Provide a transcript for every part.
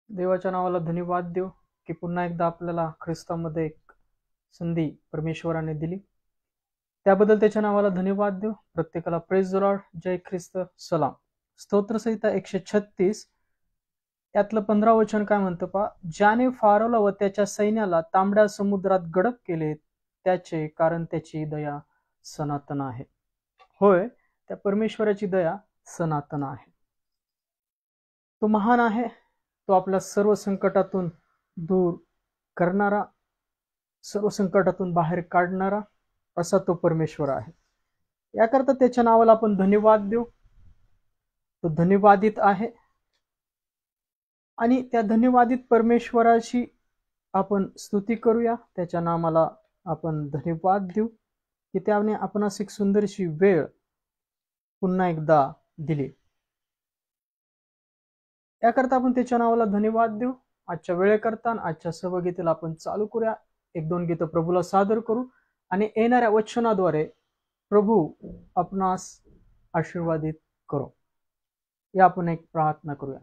देवाच्या नावाला धन्यवाद देऊ की पुन्हा एकदा आपल्याला ख्रिस्तामध्ये एक संधी परमेश्वराने दिली. त्याबद्दल त्याच्या नावाला धन्यवाद देऊ. प्रत्येकाला प्रेज द लॉर्ड, जय ख्रिस्त, सलाम. स्तोत्रसंहिता 136 यातलं 15 वचन काय म्हणतं पहा, ज्याने फारोला व त्याच्या सैन्याला तांबड्या समुद्रात गडप केले त्याचे, कारण त्याची दया सनातन आहे. होय, त्या परमेश्वराची दया सनातन आहे. तो महान आहे. तो आपल्या सर्व संकटातून दूर करणारा, सर्व संकटातून बाहेर काढणारा असा तो परमेश्वर आहे. याकरता त्याच्या नावाला आपण धन्यवाद देऊ. तो धन्यवादित आहे आणि त्या धन्यवादित परमेश्वराची आपण स्तुती करूया. त्याच्या नावाला आपण धन्यवाद देऊ की त्याने आपणास एक सुंदरशी वेळ पुन्हा एकदा दिली. याकरता आपण त्याच्या नावाला धन्यवाद देऊ. आजच्या वेळेकरता आजच्या सहभागीतेला आपण चालू करूया. 1-2 गीतं प्रभूला सादर करू आणि येणाऱ्या वचनाद्वारे प्रभू आपणास आशीर्वादित करो. या आपण एक प्रार्थना करूया.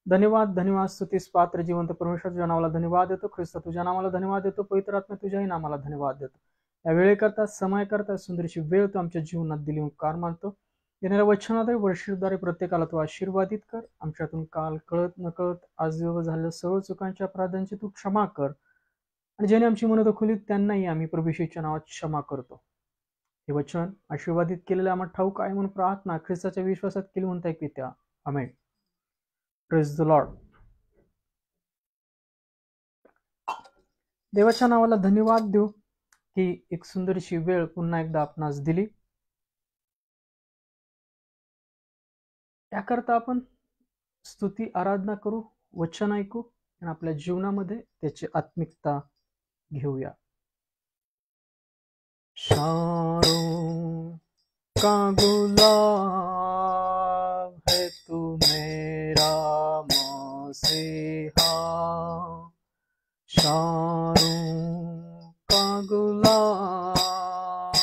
धन्यवाद, धन्यवाद, स्तुतीस पात्र जिवंत परमेश्वर, तुझ्या नावाला धन्यवाद देतो. ख्रिस्त तुझ्या नावाला धन्यवाद देतो. पवित्र आत्मा तुझ्याही नावाला धन्यवाद देतो. या वेळेकरता, समयाकरता सुंदरशी वेळ तू आमच्या जीवनात दिली कार मानतो. येणाऱ्या वचनाद्वारे, वर्षीद्वारे प्रत्येकाला तू आशीर्वादित कर. आमच्यातून काल कळत नकळत आज झालेल्या सर्व चुकांच्या अपराधांची तू क्षमा कर आणि ज्याने आमची मनं खुलीत त्यांनाही आम्ही प्रभूच्या नावात क्षमा करतो. हे वचन आशीर्वादित केलेलं आम्हाला ठाऊक आहे म्हणून प्रार्थना ख्रिस्ताच्या विश्वासात केली म्हणता एक पित्या, आमेन. Praise the Lord. देवाच्या नावाला धन्यवाद देऊ की एक सुंदरशी वेळ पुन्हा एकदा आपणास दिली. याकरता आपण स्तुती आराधना करू, वचन ऐकू आणि आपल्या जीवनामध्ये त्याची आत्मिकता घेऊया. शारों का गुलाब है तू मेरा मसीहा, शारों का गुलाब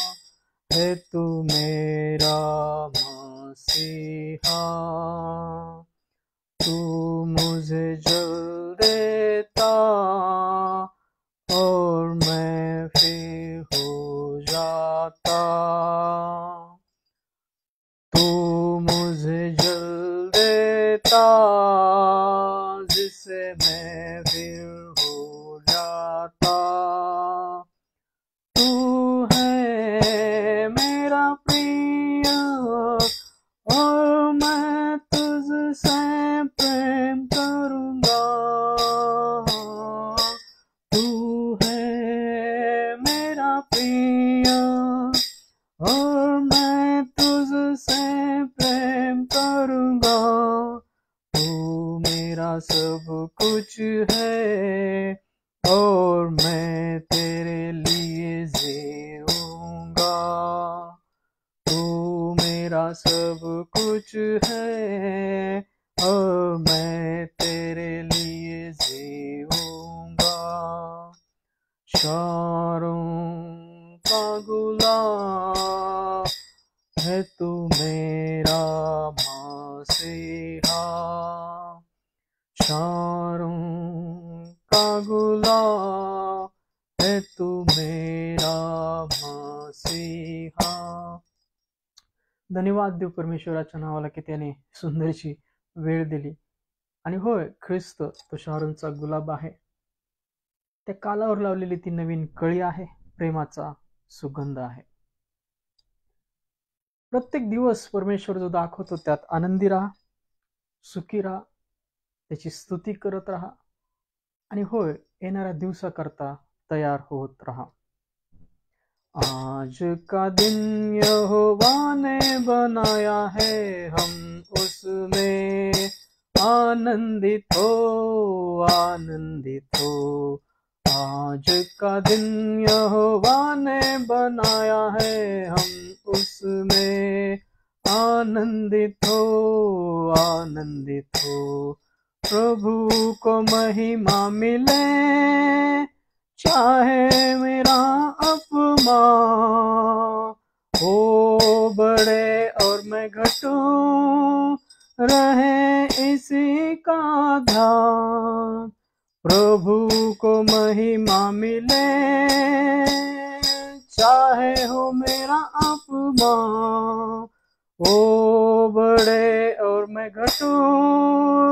है तू मेरा मसीहा, तू मुझे जल देता और मैं फिर हो जाता, तू मुझे जल देता जिससे मैं फिर हो जाता, तू है मेरा प्रिय और मैं तुझसे प्रेम करूंगा, तू है मेरा प्रिय और मैं तुझसे प्रेम करूंगा, तू मेरा सब कुछ है और मैं तेरे लिए जीऊंगा, तू मेरा सब कुछ है और मैं तेरे लिए जीऊंगा, शारों का गुलाब है तू मेरा मसीहा, शारों का गुलाब है तू मेरा मसीहा. धन्यवाद देऊ परमेश्वराच्या नावाला की त्याने सुंदरशी वेळ दिली. आणि होय, ख्रिस्त तो शारोनचा गुलाब आहे. त्या कालावर लावलेली ती नवीन कळी आहे, प्रेमाचा सुगंध आहे. प्रत्येक दिवस परमेश्वर जो दाखवतो त्यात आनंदी राहा, सुखी राहा, त्याची स्तुती करत राहा आणि होय, येणाऱ्या दिवसाकरता तयार होत राहा. आज का दिन यहोवा ने बनाया है, हम उसमें आनंदित हो, आनंदित हो. आज का दिन यहोवा ने बनाया है, हम उसमें आनंदित हो, आनंदित हो. प्रभु को महिमा मिले, चाहे मेरा अपमान हो बड़े और मैं घटूं, रहे इसी का ध्यान। प्रभु को महिमा मिले चाहे हो मेरा अपमान। ओ बड़े और मैं घटू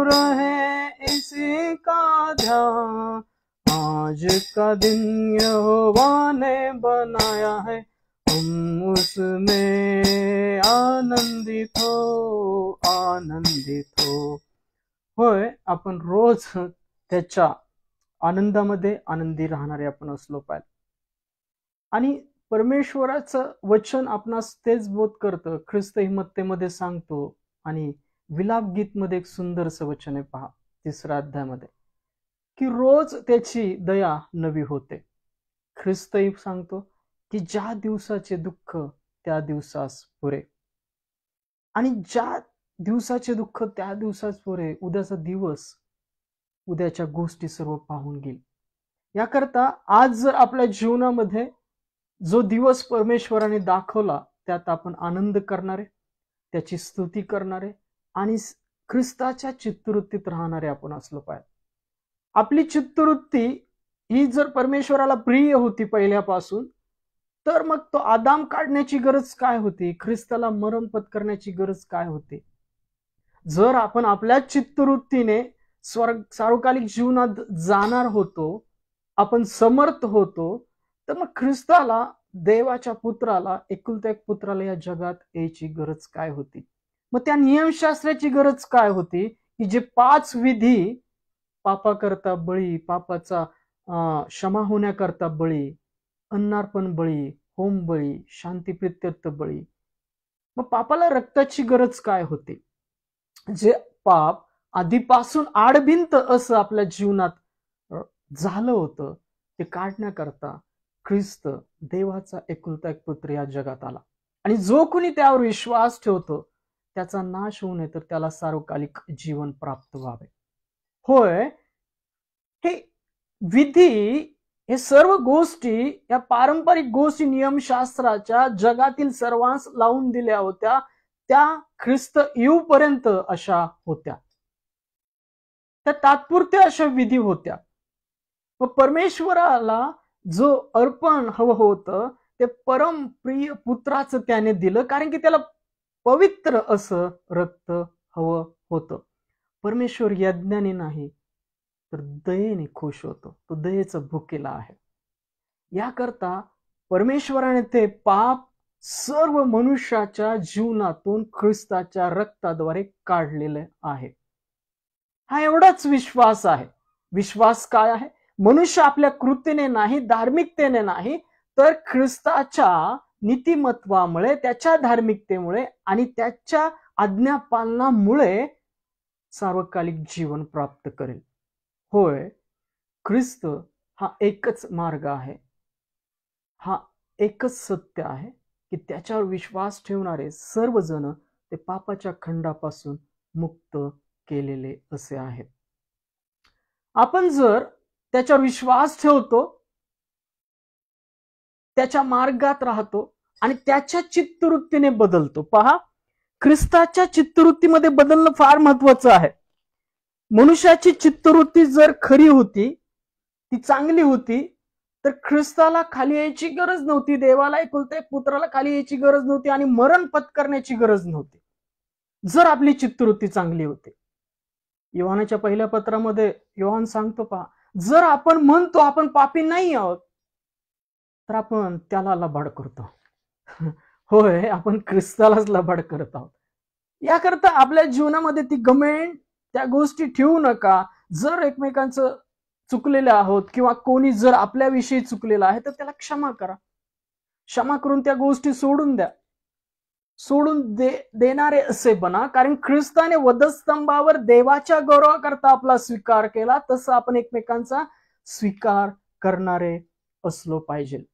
रहे इसी का ध्यान। आज का दिन यहोवा ने बनाया है, हम उसमें आनंदित हो। होय, आपण रोज त्याच्या आनंदामध्ये आनंदी राहणारे आपण असलो पाहिजे। आणि परमेश्वराचं वचन आपणास तेच बोध करतं, ख्रिस्त हिम्मतेमध्ये सांगतो। आणि विलाप गीत मध्ये एक सुंदरसं वचन आहे पहा, 3ऱ्या अध्यायामध्ये, की रोज त्याची दया नवी होते। ख्रिस्तही सांगतो की ज्या दिवसाचे दुःख त्या दिवसास पुरे, आणि ज्या दिवसाचे दुःख त्या दिवसास पुरे, उद्याचा दिवस उद्याच्या गोष्टी सर्व पाहून घेईल। याकरता आज जर आपल्या जीवनामध्ये जो दिवस परमेश्वराने दाखवला त्यात आपण आनंद करणारे, त्याची स्तुती करणारे आणि ख्रिस्ताच्या चित्तवृत्तीत राहणारे आपण असलो पाहिजे। आपली चित्तवृत्ती ही जर परमेश्वराला प्रिय होती पहिल्यापासून, तर मग तो आदाम काढण्याची गरज काय होती, ख्रिस्ताला मरण पत्करण्याची गरज काय होती। जर आपण आपल्या चित्तवृत्तीने सार्वकालिक जीवनात जाणार होतो, आपण समर्थ होतो, तर मग ख्रिस्ताला, देवाच्या पुत्राला, एकुलत्या एक पुत्राला या जगात यायची गरज काय होती। मग त्या नियमशास्त्राची गरज काय होती, की जे 5 विधी, पापाकरता बळी, पापाचा क्षमा होण्याकरता बळी, अन्नार्पण बळी, होम बळी, शांतिप्रित्यर्थ बळी। मग पापाला रक्ताची गरज काय होती। जे पाप आधीपासून आडभिंत असं आपल्या जीवनात झालं होतं, ते काढण्याकरता ख्रिस्त, देवाचा एकुलता एक पुत्र या जगात आला। आणि जो कोणी त्यावर विश्वास ठेवतो त्याचा नाश होऊ नये, तर त्याला सार्वकालिक जीवन प्राप्त व्हावे। होय, हे विधी, हे सर्व गोष्टी, या पारंपरिक गोष्टी नियमशास्त्राच्या जगातील सर्वांस लावून दिल्या होत्या, त्या ख्रिस्त येऊपर्यंत अशा होत्या, त्या तात्पुरत्या अशा विधी होत्या। व परमेश्वराला जो अर्पण हवं होतं ते परम प्रिय पुत्राचं त्याने दिलं, कारण की त्याला पवित्र असं रक्त हवं होतं। परमेश्वर यज्ञाने नाही तर दयेने खुश होतो, तो दयेचं भुकेला आहे। याकरता परमेश्वराने ते पाप सर्व मनुष्याच्या जीवनातून ख्रिस्ताच्या रक्ताद्वारे काढलेले आहे। हा एवढाच विश्वास आहे। विश्वास काय आहे, मनुष्य आपल्या कृतीने नाही, धार्मिकतेने नाही, तर ख्रिस्ताच्या नीतिमत्वामुळे, त्याच्या धार्मिकतेमुळे आणि त्याच्या आज्ञापालनामुळे सार्वकालिक जीवन प्राप्त करेल। होय, ख्रिस्त हा एकच मार्ग आहे, हा एकच सत्य आहे, की त्याच्यावर विश्वास ठेवणारे सर्वजण ते पापाच्या खंडापासून मुक्त केलेले असे आहेत। आपण जर त्याच्यावर विश्वास ठेवतो, त्याच्या मार्गात राहतो आणि त्याच्या चित्तवृत्तीने बदलतो। पहा, ख्रिस्ताच्या चित्तवृत्तीमध्ये बदलणं फार महत्वाचं आहे। मनुष्याची चित्तवृत्ती जर खरी होती, ती चांगली होती, तर ख्रिस्ताला खाली यायची गरज नव्हती, देवाला एकुलत्या एक पुत्राला खाली यायची गरज नव्हती आणि मरण पत्करण्याची गरज नव्हती, जर आपली चित्तवृत्ती चांगली होती। योहानाच्या पहिल्या पत्रामध्ये योहान सांगतो पहा, जर आपण म्हणतो आपण पापी नाही आहोत, तर आपण त्याला लबाड करतो। होय, आपण ख्रिस्तालाच लबाड करत आहोत। याकरता आपल्या जीवनामध्ये ती घमंड, त्या गोष्टी ठेवू नका। जर एकमेकांचं चुकलेलं आहोत किंवा कोणी जर आपल्याविषयी चुकलेलं आहे, तर त्याला क्षमा करा, क्षमा करून त्या गोष्टी सोडून द्या, देणारे असे बना। कारण ख्रिस्ताने वधस्तंभावर देवाच्या गौरवाकरता आपला स्वीकार केला, तसं आपण एकमेकांचा स्वीकार करणारे असलो पाहिजे।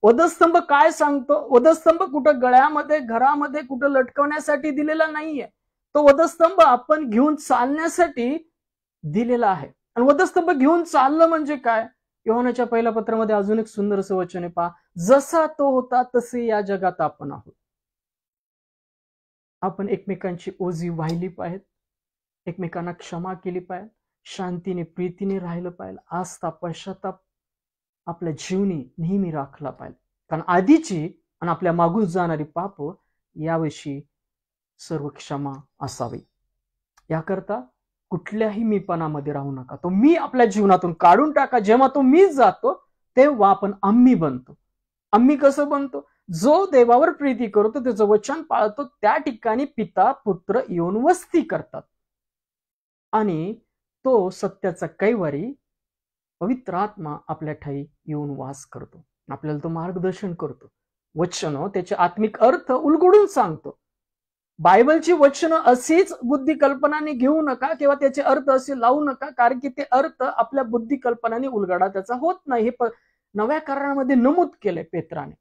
वधस्तंभ काय सांगतो, वधस्तंभ कुठं गळ्यामध्ये, घरामध्ये कुठं लटकवण्यासाठी दिलेला नाहीये, तो वधस्तंभ आपण घेऊन चालण्यासाठी दिलेला आहे। आणि वधस्तंभ घेऊन चाललं म्हणजे काय, योहानाच्या पहिल्या पत्रामध्ये अजून एक सुंदरसं वचन आहे पहा, जसा तो होता तसे या जगात आपण आहोत। आपण एकमेकांची ओझी वाहिली पाहिजे, एकमेकांना क्षमा केली पाहिजे, शांतीने प्रीतीने राहिलं पाहिजे, आस्था पश्चाताप आपल्या जीवनी नेहमी राखला पाहिजे. कारण आधीची आणि आपल्या मागून जाणारी पाप याविषयी सर्व क्षमा असावी. याकरता कुठल्याही मीपणामध्ये राहू नका. तो मी आपल्या जीवनातून काढून टाका. जेव्हा तो मी जातो तेव्हा आपण आम्ही बनतो. आम्ही कसं बनतो? जो देवावर प्रीती करतो, त्याचं वचन पाळतो, त्या ठिकाणी पिता पुत्र येऊन वस्ती करतात आणि तो सत्याचा कैवारी पवित्र आत्मा आपल्या ठाई येऊन वास करतो. आपल्याला तो मार्गदर्शन करतो. वचन त्याचे आत्मिक अर्थ उलगडून सांगतो. बायबलची वचनं अशीच बुद्धी कल्पनाने घेऊ नका किंवा त्याचे अर्थ असे लावू नका, कारण की ते अर्थ आपल्या बुद्धी कल्पनाने उलगडा त्याचा होत नाही. हे नव्या करारामध्ये नमूद केलंय पेत्राने.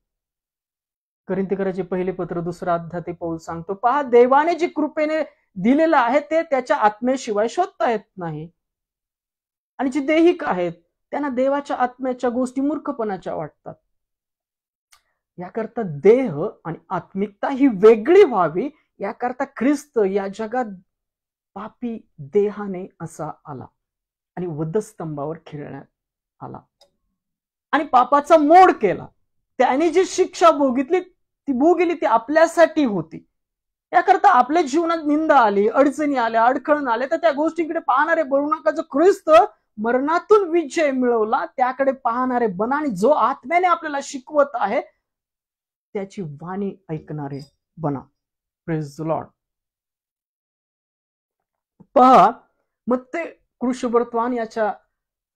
कोरिन्थीकराचे पहिले पत्र 2 अध्याय ते पौल सांगतो, पहा देवाने जी कृपेने दिलेलं आहे ते त्याच्या आत्म्याशिवाय शोधता येत नाही. आणि जे देहिक आहेत त्यांना देवाच्या आत्म्याच्या गोष्टी मूर्खपणाच्या वाटतात. याकरता देह आणि आत्मिकता ही वेगळी व्हावी, याकरता ख्रिस्त या जगात पापी देहाने असा आला आणि वधस्तंभावर खिळण्यात आला आणि पापाचा मोड केला. त्याने जी शिक्षा भोगितली ती भोगली ती आपल्यासाठी होती. याकरता आपल्या जीवनात निंदा आली, अडचणी आल्या, अडखळण आले तर त्या गोष्टीकडे पाहणारे बनू नका. जो ख्रिस्त मरणातून विजय मिळवला त्याकडे पाहणारे बना आणि जो आत्म्याने आपल्याला शिकवत आहे त्याची वाणी ऐकणारे बना. Praise the Lord. पहा मग ते कृष्णवर्तमान याच्या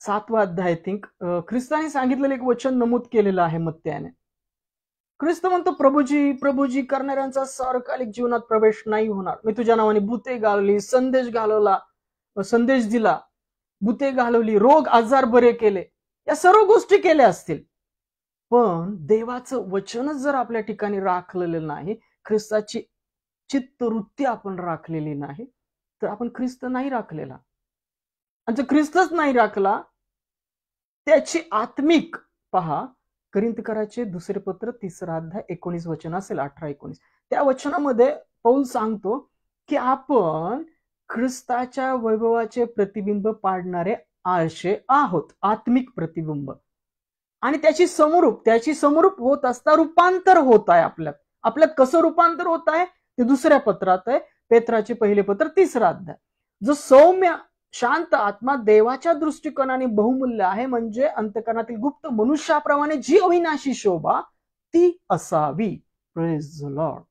7वा अध्याय थिंक ख्रिस्ताने सांगितलेलं एक वचन नमूद केलेलं आहे. मग त्याने ख्रिस्त म्हणतो, प्रभूजी प्रभूजी करणाऱ्यांचा सार्वकालिक जीवनात प्रवेश नाही होणार. मी तुझ्या नावाने भूते घालवली, संदेश दिला, भूते घालवली, रोग आजार बरे केले, या सर्व गोष्टी केल्या असतील, पण देवाचं वचनच जर आपल्या ठिकाणी राखलेलं नाही, ख्रिस्ताची चित्तवृत्ती आपण राखलेली नाही, तर आपण ख्रिस्त नाही राखलेला. आणि जर ख्रिस्तच नाही राखला त्याची आत्मिक पहा कोरिन्थीकराचे 2 पत्र 3 अध्याय 19 वचन असेल, 18-19. त्या वचनामध्ये पौल सांगतो की आपण ख्रिस्ताच्या वैभवाचे प्रतिबिंब पाडणारे आरसे आहोत, आत्मिक प्रतिबिंब. आणि त्याची समरूप होत असता रूपांतर होत आहे. आपल्यात कसं रूपांतर होत आहे ते 2 पत्रात आहे, पेत्राचे पहिले पत्र 3 अध्याय. जो सौम्य शांत आत्मा देवाच्या दृष्टिकोनाने बहुमूल्य आहे, म्हणजे अंतकरणातील गुप्त मनुष्याप्रमाणे जी अविनाशी शोभा ती असावी. Praise the Lord.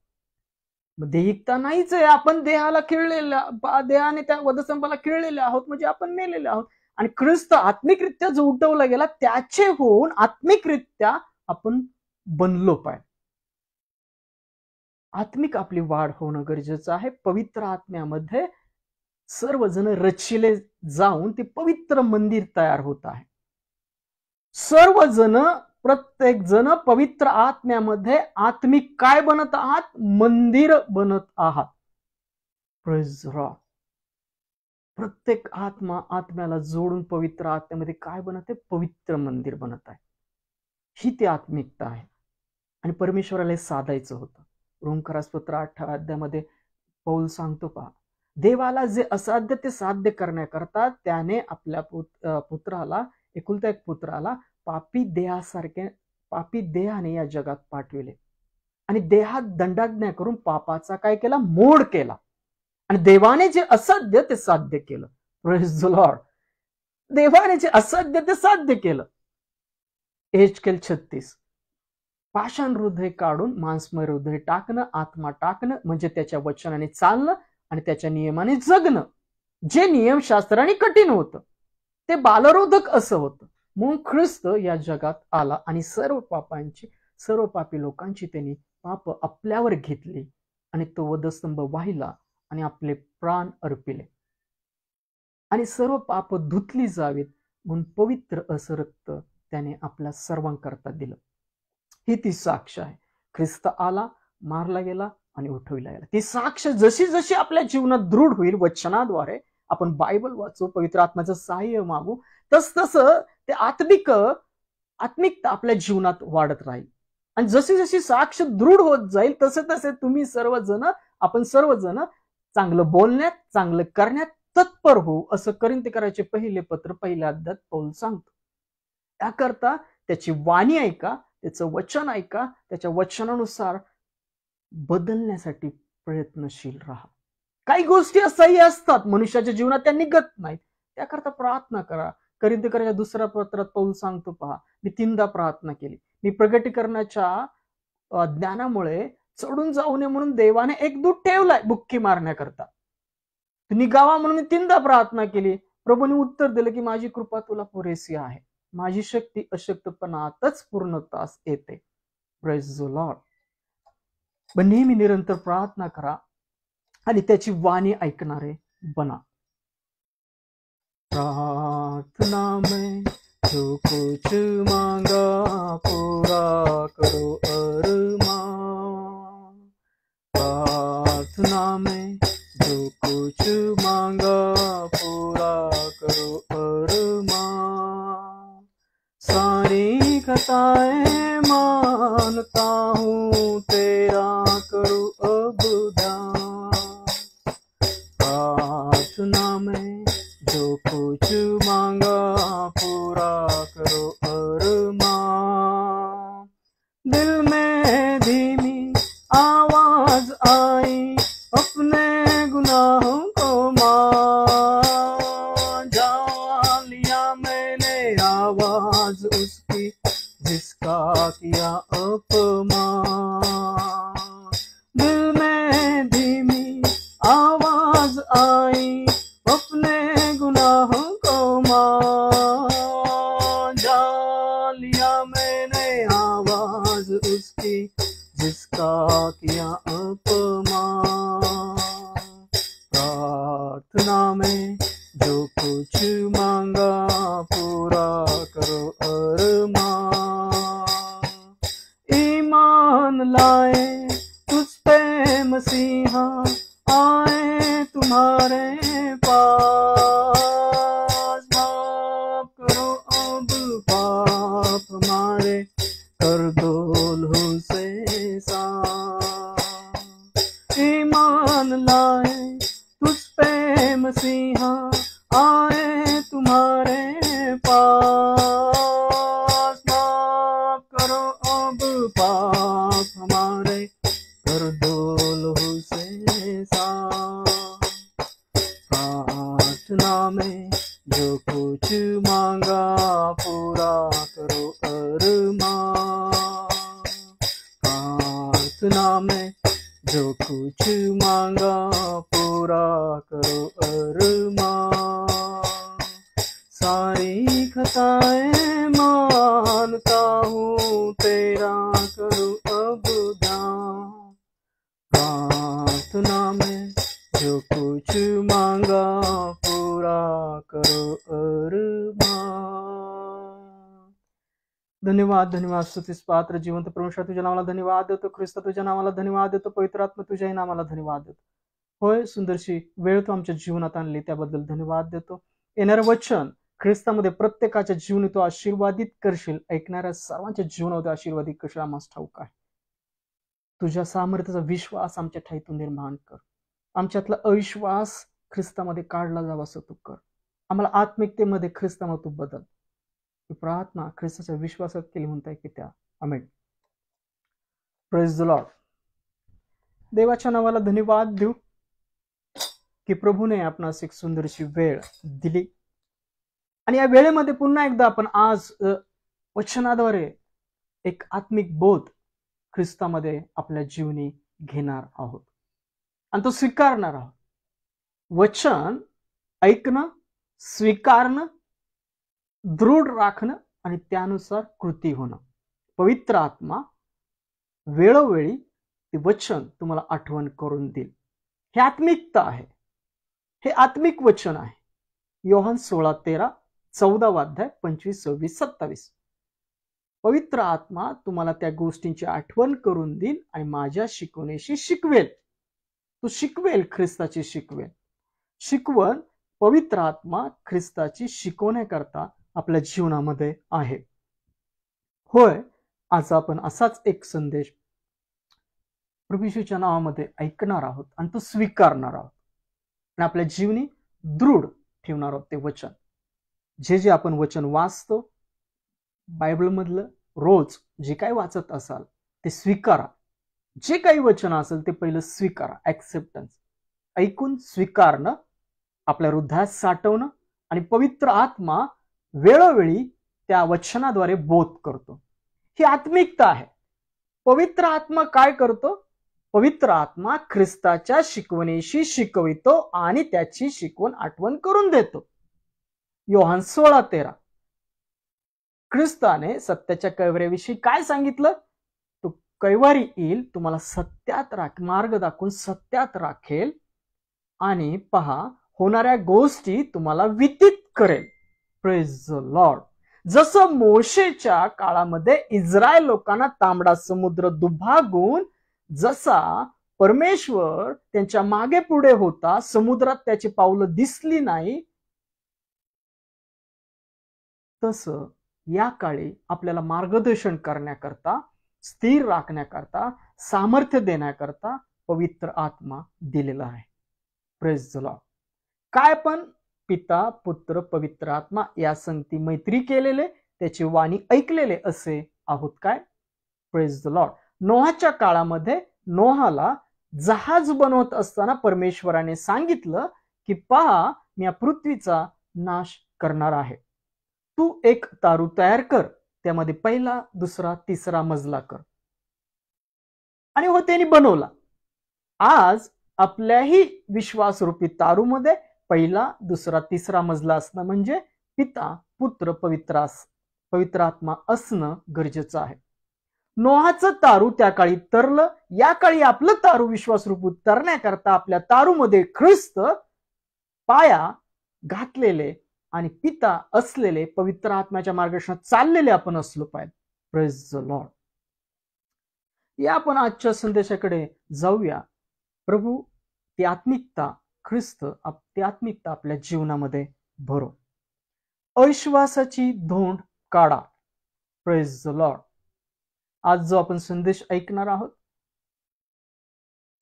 देहिकता नाहीच आहे. आपण देहाला देहाने त्या वधस्तंभाला खिळलेले आहोत, म्हणजे आपण मेलेले आहोत. आणि ख्रिस्त आत्मिकरित्या जो उठवला गेला त्याचे होऊन आत्मिकरित्या आपण बनलो पाहिजे. आत्मिक आपली वाढ होणं गरजेचं आहे. पवित्र आत्म्यामध्ये सर्वजण रचिले जाऊन ते पवित्र मंदिर तयार होत आहे. सर्वजण प्रत्येक जण पवित्र आत्म्यामध्ये आत्मिक काय बनत आहात? मंदिर बनत आहात. Praise the Lord. प्रत्येक आत्म्याला जोडून पवित्र आत्म्यामध्ये काय बनत आहे? पवित्र मंदिर बनत आहे. ही ती आत्मिकता आहे. आणि परमेश्वराला साधायचं होतं. रोमकरास पत्र 8 अध्यायामध्ये पौल सांगतो, पहा देवाला जे असाध्य ते साध्य करण्याकरता त्याने आपल्या पुत्राला, एकुलता एक पुत्राला पापी देहाने या जगात पाठविले आणि देहात दंडाज्ञा करून पापाचा काय केला? मोड केला. आणि देवाने जे असाध्य ते साध्य केलं. Praise the Lord. देवाने जे असाध्य ते साध्य केलं. एचकेल 36. पाषाण हृदय काढून मांसमय हृदय टाकणं, आत्मा टाकणं, म्हणजे त्याच्या वचनाने चालणं आणि त्याच्या नियमाने जगणं. जे नियमशास्त्राने कठीण होतं ते बालरोधक असं होतं. म्हणून ख्रिस्त या जगात आला आणि सर्व पापी लोकांची त्यांनी पाप आपल्यावर घेतली आणि तो वधस्तंभ वाहिला आणि आपले प्राण अर्पिले आणि सर्व पाप धुतली जावीत म्हणून पवित्र असं रक्त त्याने आपल्या सर्वांकरता दिलं. ही ती साक्ष आहे. ख्रिस्त आला, मारला गेला आणि उठविला गेला. ती साक्ष जशी जशी आपल्या जीवनात दृढ होईल, वचनाद्वारे आपण बायबल वाचू, पवित्र आत्म्याचं सहाय्य मागू, तसं ते आत्मिकता आपल्या जीवनात वाढत राहील. आणि जशी जशी साक्ष दृढ होत जाईल तसे तसे तुम्ही सर्वजण आपण सर्वजण चांगलं बोलण्यात, चांगलं करण्यात तत्पर होऊ, असं कोरिन्थीकराचे पहिले पत्र पहिल्या अध्यायात पौल सांगतो. त्याकरता त्याची वाणी ऐका, त्याचं वचन ऐका, त्याच्या वचनानुसार बदलण्यासाठी प्रयत्नशील राहा. काही गोष्टी असाही असतात मनुष्याच्या जीवनात, त्या निघत नाहीत, त्याकरता प्रार्थना करा. कोरिन्थीकराच्या दुसऱ्या पत्रात पौल सांगतो, पहा, मी 3दा प्रार्थना केली. मी प्रगटीकरणाच्या ज्ञानामुळे चढून जाऊ नये म्हणून देवाने एक दूत ठेवलाय बुक्की मारण्याकरता. तुम्ही गावा म्हणून मी 3दा प्रार्थना केली. प्रभूने उत्तर दिलं की माझी कृपा तुला पुरेशी आहे, माझी शक्ती अशक्तपणातच पूर्णतास येते. Praise the Lord. पण नेहमी निरंतर प्रार्थना करा आणि त्याची वाणी ऐकणारे बना. प्रार्थना में जो कुछ मांगा पूरा करो अरमान. प्रार्थना में जो कुछ मांगा पूरा करो अरमान. सारी खताएं मानता हूँ तेरा करो अब ध्यान. प्रार्थना में जो कुछ मांगा पूरा करो अरमान. दिल में धीमी आवाज आई अपने गुनाहों को मान. जान लिया मैंने आवाज उसकी जिसका किया अपमान. दिल में धीमी आवाज आई अपने गुनाहों को मान. जान लिया मैंने आवाज उसकी जिसका किया अपमान. प्रार्थना में जो कुछ मांगा पूरा करो अरमान. ईमान लाए तुझ पे मसीहा आए तुम्हारे पास. माफ करो अब पाप हमारे, कर दो लहू से साफ. ईमान लाए तुझ पे मसीहा आए तुम्हारे पास. माफ करो अब पाप हमारे, कर दो लहू से साफ. प्रार्थना में जो कुछ मांगा पूरा करो अरमान. प्रार्थना में जो कुछ मांगा पूरा करो अरमान. सारी खताएं मानता हूँ तेरा करो अब ध्यान. प्रार्थना में जो कुछ मांगा पूरा करो अरमान. धन्यवाद, धन्यवाद. स्तुतीस पात्र जिवंत परमेश्वर तुझ्या नावाला धन्यवाद देतो. ख्रिस्त तुझ्या नावाला धन्यवाद देतो. पवित्र आत्मा तुझ्याही नावाला धन्यवाद देतो. होय, सुंदरशी वेळ तू आमच्या जीवनात आणली त्याबद्दल धन्यवाद देतो. येणारं वचन ख्रिस्तामध्ये प्रत्येकाच्या जीवनी तो आशीर्वादित करशील, ऐकणाऱ्या सर्वांच्या जीवनामध्ये आशीर्वादित करशील, आम्हाला ठाऊक आहे. तुझ्या सामर्थ्याचा विश्वास आमच्या ठाईतून निर्माण कर. आमच्यातला अविश्वास ख्रिस्तामध्ये काढला जावा असं तू कर. आम्हाला आत्मिकतेमध्ये ख्रिस्तामध्ये तू बदल. ही प्रार्थना ख्रिस्ताच्या विश्वासात केली म्हणताय की त्या. आमेन. Praise the Lord. देवाच्या नावाला धन्यवाद देऊ की प्रभूने आपणास एक सुंदरशी वेळ दिली आणि या वेळेमध्ये पुन्हा एकदा आपण आज वचनाद्वारे एक आत्मिक बोध ख्रिस्तामध्ये आपल्या जीवनी घेणार आहोत आणि तो स्वीकारणार आहोत. वचन ऐकणं, स्वीकारणं, दृढ राखणं आणि त्यानुसार कृती होणं. पवित्र आत्मा वेळोवेळी ते वचन तुम्हाला आठवण करून देईल. हे आत्मिकता आहे, हे आत्मिक वचन आहे. योहान 16:13, 14 अध्याय 25, 26, 27. पवित्र आत्मा तुम्हाला त्या गोष्टींची आठवण करून देईल आणि माझ्या शिकवणीशी शिकवेल. तू शिकवेल, ख्रिस्ताची शिकवेल. शिकवण पवित्र आत्मा ख्रिस्ताची शिकवण्याकरता आपल्या जीवनामध्ये आहे. होय, आज आपण असाच एक संदेश प्रभू येशूच्या नावामध्ये ऐकणार आहोत आणि तो स्वीकारणार आहोत आणि आपल्या जीवनी दृढ ठेवणार आहोत ते वचन. जे जे आपण वचन वाचतो बायबलमधलं, रोज जे काही वाचत असाल ते स्वीकारा. जे काही वचन असेल ते पहिलं स्वीकारा. ऍक्सेप्टन्स, ऐकून स्वीकारणं, आपल्या हृदयात साठवणं आणि पवित्र आत्मा वेळोवेळी त्या वचनाद्वारे बोध करतो. ही आत्मिकता आहे. पवित्र आत्मा काय करतो? पवित्र आत्मा ख्रिस्ताच्या शिकवणीशी शिकवितो आणि त्याची शिकवण आठवण करून देतो. योहान 16:13. ख्रिस्ताने सत्याच्या कैवारीविषयी काय सांगितलं? तो कैवारी येईल, तुम्हाला सत्यात मार्ग दाखवून सत्यात राखेल आणि पहा होणाऱ्या गोष्टी तुम्हाला विदित करेल. Praise the Lord. जसं मोशेच्या काळामध्ये इस्रायल लोकांना तांबडा समुद्र दुभागून जसा परमेश्वर त्यांच्या मागे पुढे होता, समुद्रात त्याची पावलं दिसली नाही, तसं या काळी आपल्याला मार्गदर्शन करण्याकरता, स्थिर राखण्याकरता, सामर्थ्य देण्याकरता पवित्र आत्मा दिलेला आहे. Praise the Lord. काय पण पिता, पुत्र, पवित्र आत्मा या संगती मैत्री केलेले, त्याची वाणी ऐकलेले असे आहोत काय? Praise the Lord. नोहाच्या काळामध्ये नोहाला जहाज बनवत असताना परमेश्वराने सांगितलं की पहा, मी या पृथ्वीचा नाश करणार आहे. तू एक तारू तयार कर, त्यामध्ये पहिला, दुसरा, तिसरा मजला कर. आणि हो त्यांनी बनवला. आज आपल्याही विश्वासरूपी तारूमध्ये पहिला, दुसरा, तिसरा मजला असणं म्हणजे पिता, पुत्र, पवित्र आत्मा असणं गरजेचं आहे. नोहाचं तारू त्या काळी तरलं. या काळी आपलं तारू विश्वासरूपी तरण्याकरता आपल्या तारूमध्ये ख्रिस्त पाया घातलेले आणि पिता असलेले पवित्र आत्म्याच्या मार्गदर्शनात चाललेले आपण असलो पाहिजे. Praise the Lord. या आपण आजच्या संदेशाकडे जाऊया. प्रभू ती आत्मिकता, ख्रिस्त ती आत्मिकता आपल्या जीवनामध्ये भरो. अविश्वासाची धोंड काढा. Praise the Lord. आज जो आपण संदेश ऐकणार आहोत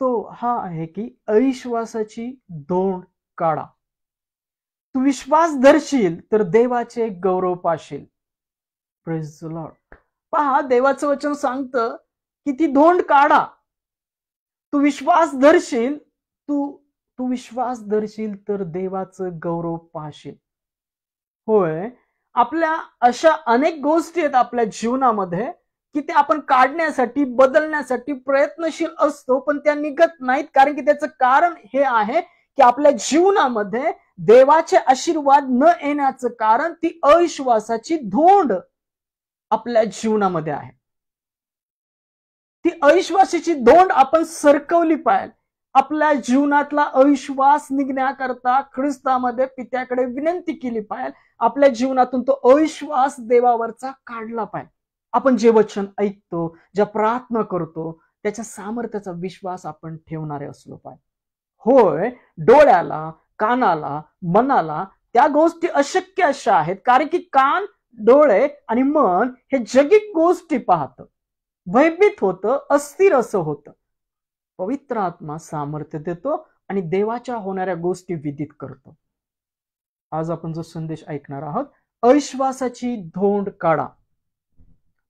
तो हा आहे की अविश्वासाची धोंड काढा. तू विश्वास धरशील तर देवाचे गौरव पाशील. Praise the Lord. पहा, देवाचं वचन सांगतं की ती धोंड काढा. तू विश्वास धरशील, तू विश्वास धरशील तर देवाचं गौरव पाशील. होय, आपल्या अशा अनेक गोष्टी आहेत आपल्या जीवनामध्ये की ते आपण काढण्यासाठी, बदलण्यासाठी प्रयत्नशील असतो, पण त्या निघत नाहीत. कारण की त्याचं कारण हे आहे की आपल्या जीवनामध्ये देवाचे आशीर्वाद न येण्याचं कारण ती अविश्वासाची धोंड आपल्या जीवनामध्ये आहे. ती अविश्वासाची धोंड आपण सरकवली पाहिजे. आपल्या जीवनातला अविश्वास निघण्याकरता ख्रिस्तामध्ये पित्याकडे विनंती केली पाहिजे. आपल्या जीवनातून तो अविश्वास देवावरचा काढला पाहिजे. आपण जे वचन ऐकतो, ज्या प्रार्थना करतो, त्याच्या सामर्थ्याचा विश्वास आपण ठेवणारे असलो पाहिजे. होय, डोळ्याला, कानाला, मनाला त्या गोष्टी अशक्य अशा आहेत, कारण की कान, डोळे आणि मन हे जगिक गोष्टी पाहतं, भयभीत होतं, अस्थिर असं होतं. पवित्र आत्मा सामर्थ्य देतो आणि देवाच्या होणाऱ्या गोष्टी विदित करतो. आज आपण जो संदेश ऐकणार आहोत, अविश्वासाची धोंड काढा.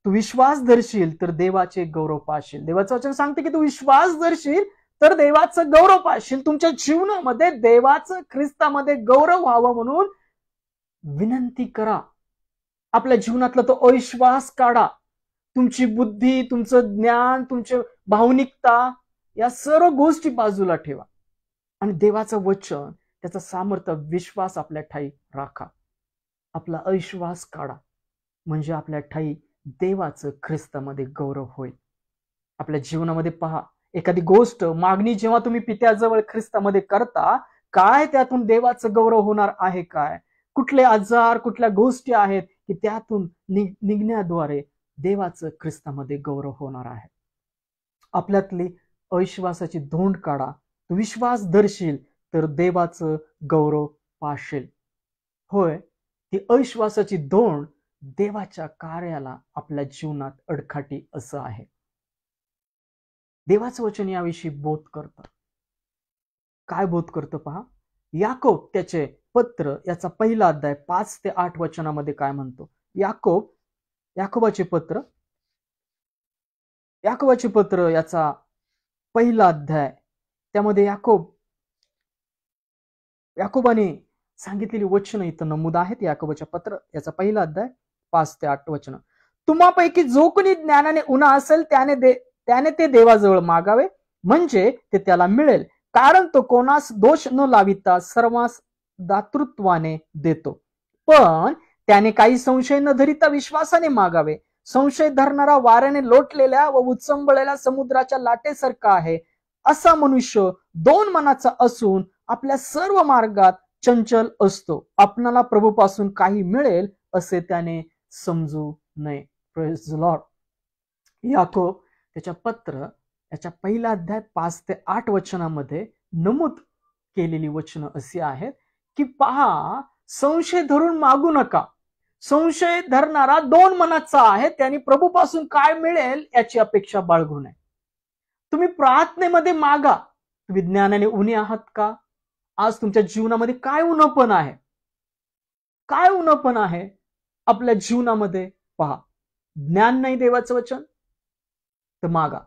तू विश्वास धरशील तर देवाचे गौरव पाशील. देवाचं वचन सांगते की तू विश्वास धरशील तर देवाचं गौरव पाशील. तुमच्या जीवनामध्ये देवाचं, ख्रिस्तामध्ये गौरव व्हावं म्हणून विनंती करा. आपल्या जीवनातला तो अविश्वास काढा. तुमची बुद्धी, तुमचं ज्ञान, तुमची भावनिकता या सर्व गोष्टी बाजूला ठेवा आणि देवाचं वचन, त्याचा सामर्थ्य, विश्वास आपल्या ठाई राखा. आपला अविश्वास काढा, म्हणजे आपल्या ठाई देवाचं ख्रिस्तामध्ये गौरव होईल. आपल्या जीवनामध्ये पहा, एखादी गोष्ट, मागणी जेव्हा तुम्ही पित्याजवळ ख्रिस्तामध्ये करता, काय त्यातून देवाचं गौरव होणार आहे काय? कुठले आजार, कुठल्या गोष्टी आहेत की त्यातून निघण्याद्वारे देवाचं ख्रिस्तामध्ये गौरव होणार आहे. आपल्यातली अविश्वासाची धोंड काढा. तू विश्वास धरशील तर देवाचं गौरव पाशील. होय, ती अविश्वासाची धोंड देवाच्या कार्याला आपल्या जीवनात अडखाटी असं आहे. देवाचं वचन याविषयी बोध करतं. काय बोध करतं पहा. याकोब त्याचे पत्र याचा पहिला अध्याय 5 ते 8 वचनामध्ये काय म्हणतो. याकोबाचे पत्र याचा पहिला अध्याय, त्यामध्ये याकोबाने सांगितलेली वचन इथं नमूद आहेत. याकोबाच्या पत्र याचा पहिला अध्याय 5 ते 8 वचन. तुम्हापैकी जो कोणी ज्ञानाने उन्हा असेल त्याने ते देवाजवळ मागावे, म्हणजे ते त्याला मिळेल, कारण तो कोणास दोष न लाविता सर्वांस दातृत्वाने देतो. पण त्याने काही संशय न धरिता विश्वासाने मागावे. संशय धरणारा वाऱ्याने लोटलेल्या व उचंबळलेल्या समुद्राच्या लाटेसारखा आहे. असा मनुष्य दोन मनाचा असून आपल्या सर्व मार्गात चंचल असतो. आपणाला प्रभूपासून काही मिळेल असे त्याने समजू नये. Praise the Lord. याकोब त्याच्या पत्र याच्या पहिला अध्याय 5 ते 8 वचनामध्ये नमूद केलेली वचनं अशी आहेत की पहा, संशय धरून मागू नका. संशय धरणारा दोन मनाचा आहे, त्यांनी प्रभूपासून काय मिळेल याची अपेक्षा बाळगू नये. तुम्ही प्रार्थनेमध्ये मागा. तुम्ही ज्ञानाने उणे आहात का? आज तुमच्या जीवनामध्ये काय उणपण आहे? काय उणपण आहे आपल्या जीवनामध्ये? पहा, ज्ञान नाही देवाचं वचन तर मागा.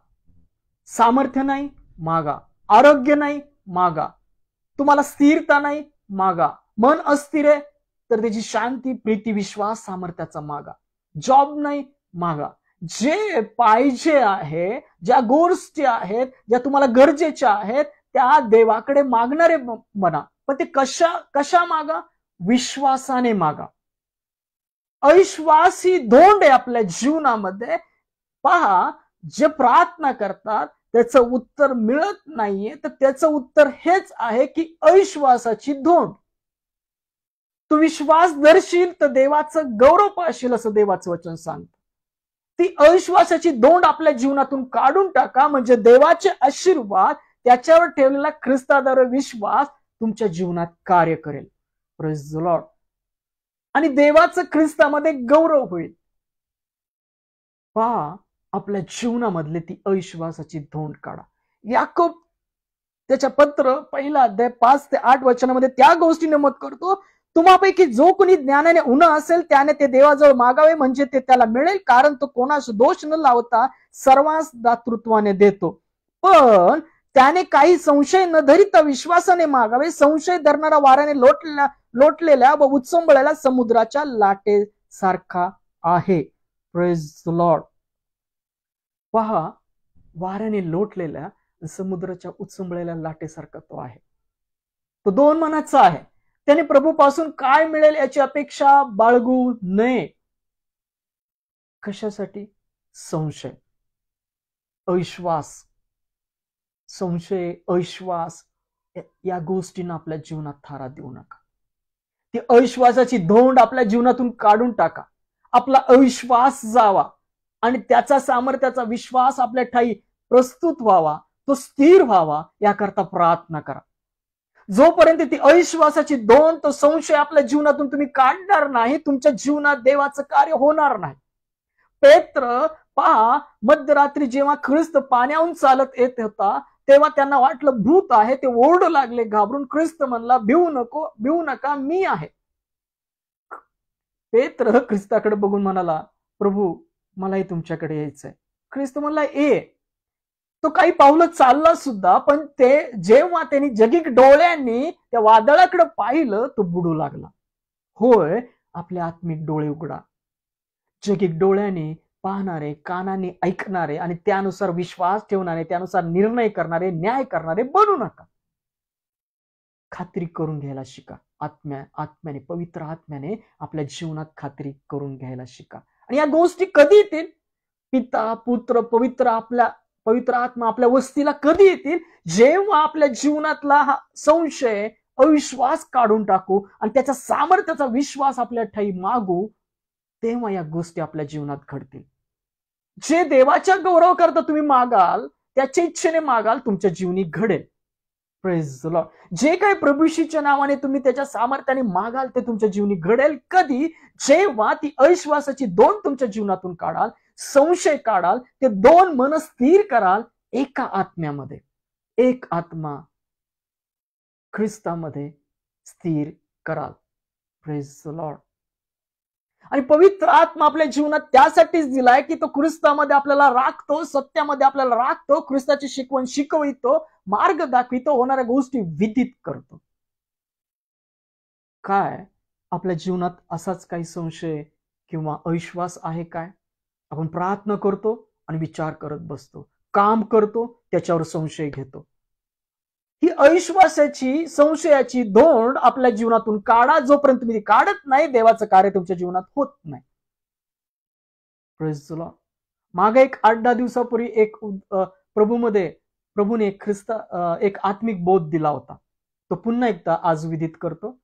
सामर्थ्य नाही, मागा. आरोग्य नाही, मागा. तुम्हाला स्थिरता नाही, मागा. मन अस्थिर आहे तर त्याची शांती, प्रीती, विश्वास, सामर्थ्याचा मागा. जॉब नाही, मागा. जे पाहिजे आहे, ज्या गोष्टी आहेत, ज्या तुम्हाला गरजेच्या आहेत, त्या देवाकडे मागणारे म्हणा. पण ते कशा मागा? विश्वासाने मागा. अविश्वास ही धोंड आहे आपल्या जीवनामध्ये. पहा, जे प्रार्थना करतात त्याचं उत्तर मिळत नाहीये, तर त्याचं उत्तर हेच आहे की अविश्वासाची धोंड. तू विश्वास धरशील तर देवाचं गौरव पाहशील, असं देवाचं वचन सांगतं. ती अविश्वासाची धोंड आपल्या जीवनातून काढून टाका, म्हणजे देवाचे आशीर्वाद, त्याच्यावर ठेवलेला ख्रिस्ताद्वारे विश्वास तुमच्या जीवनात कार्य करेल. Praise the Lord. आणि देवाचं ख्रिस्तामध्ये गौरव होईल. पहा, आपल्या जीवनामधले ती अविश्वासाची धोंड काढा. याकोब त्याच्या पत्र पहिला अध्याय 5 ते 8 वचनामध्ये त्या गोष्टी नमूद करतो. तुम्हापैकी जो कोणी ज्ञानाने उन्हा असेल त्याने ते देवाजवळ मागावे, म्हणजे ते त्याला मिळेल, कारण तो कोणास दोष न लावता सर्वांस दातृत्वाने देतो. पण त्याने काही संशय न धरिता विश्वासाने मागावे. संशय धरणारा वाऱ्याने लोटलेल्या व उचंबळलेल्या समुद्राच्या लाटेसारखा आहे. Praise the Lord. पहा, वाऱ्याने लोटलेल्या समुद्राच्या उचंबळलेल्या लाटेसारखा तो आहे. तो दोन मनाचा आहे. त्याने प्रभूपासून काय मिळेल याची अपेक्षा बाळगू नये. कशासाठी? संशय, अविश्वास. संशय, अविश्वास या गोष्टींना आपल्या जीवनात थारा देऊ नका. ती अविश्वासाची धोंड आपल्या जीवनातून काढून टाका. आपला अविश्वास जावा आणि त्याचा सामर्थ्याचा विश्वास आपल्या ठाई प्रस्तुत व्हावा, तो स्थिर व्हावा, याकरता प्रार्थना करा. जोपर्यंत ती अविश्वासाची धोंड, तो संशय आपल्या जीवनातून तुम्ही काढणार नाही, तुमच्या जीवनात देवाचं कार्य होणार नाही. पेत्र पहा, मध्यरात्री जेव्हा ख्रिस्त पाण्याहून चालत येत होता तेव्हा त्यांना वाटलं भूत आहे. ते ओरडू लागले घाबरून. ख्रिस्त म्हणला, भिवू नका, मी आहे. पेत्र ख्रिस्ताकडे बघून म्हणाला, प्रभू मलाही तुमच्याकडे यायचंय. ख्रिस्त म्हणला, ये. तो काही पावलं चालला सुद्धा, पण ते जेव्हा त्यांनी जगिक डोळ्यांनी त्या वादळाकडे पाहिलं तो बुडू लागला. होय, आपले आत्मिक डोळे उघडा. जगिक डोळ्याने पाहणारे, कानाने ऐकणारे आणि त्यानुसार विश्वास ठेवणारे, त्यानुसार निर्णय करणारे, न्याय करणारे बनू नका. खात्री करून घ्यायला शिका. आत्म्याने, पवित्र आत्म्याने आपल्या जीवनात खात्री करून घ्यायला शिका. आणि या गोष्टी कधी येतील? पिता, पुत्र, पवित्र आत्मा आपल्या वस्तीला कधी येतील? जेव्हा आपल्या जीवनातला हा संशय, अविश्वास काढून टाकू आणि त्याच्या सामर्थ्याचा विश्वास आपल्या ठाई मागू, तेव्हा या गोष्टी आपल्या जीवनात घडतील. जे देवाच्या गौरव करता तुम्ही मागाल, त्याच्या इच्छेने मागाल, तुमच्या जीवनी घडेल. Praise the Lord. जे काही प्रभूशीच्या नावाने तुम्ही त्याच्या सामर्थ्याने मागाल ते तुमच्या जीवनी घडेल. कधी? जेव्हा ती अविश्वासाची धोंड तुमच्या जीवनातून काढाल, संशय काढाल, ते दोन मन स्थिर कराल, एका आत्म्यामध्ये, एक आत्मा ख्रिस्तामध्ये स्थिर कराल. Praise the Lord. आणि पवित्र आत्मा आपल्या जीवनात त्यासाठीच दिलाय की तो ख्रिस्तामध्ये आपल्याला राखतो, सत्यामध्ये आपल्याला राखतो, ख्रिस्ताची शिकवण शिकवितो, मार्ग दाखवितो, होणाऱ्या गोष्टी विदित करतो. काय आपल्या जीवनात असाच काही संशय किंवा अविश्वास आहे काय? आपण प्रार्थना करतो आणि विचार करत बसतो, काम करतो त्याच्यावर संशय घेतो. ही अविश्वासाची, संशयाची धोंड आपल्या जीवनातून काढा. जोपर्यंत तुम्ही काढत नाही, देवाचं कार्य तुमच्या जीवनात होत नाही. Praise the Lord. मागे एक 8-10 दिवसापूर्वी एक प्रभूने एक आत्मिक बोध दिला होता. तो पुन्हा एकदा आज विदित करतो.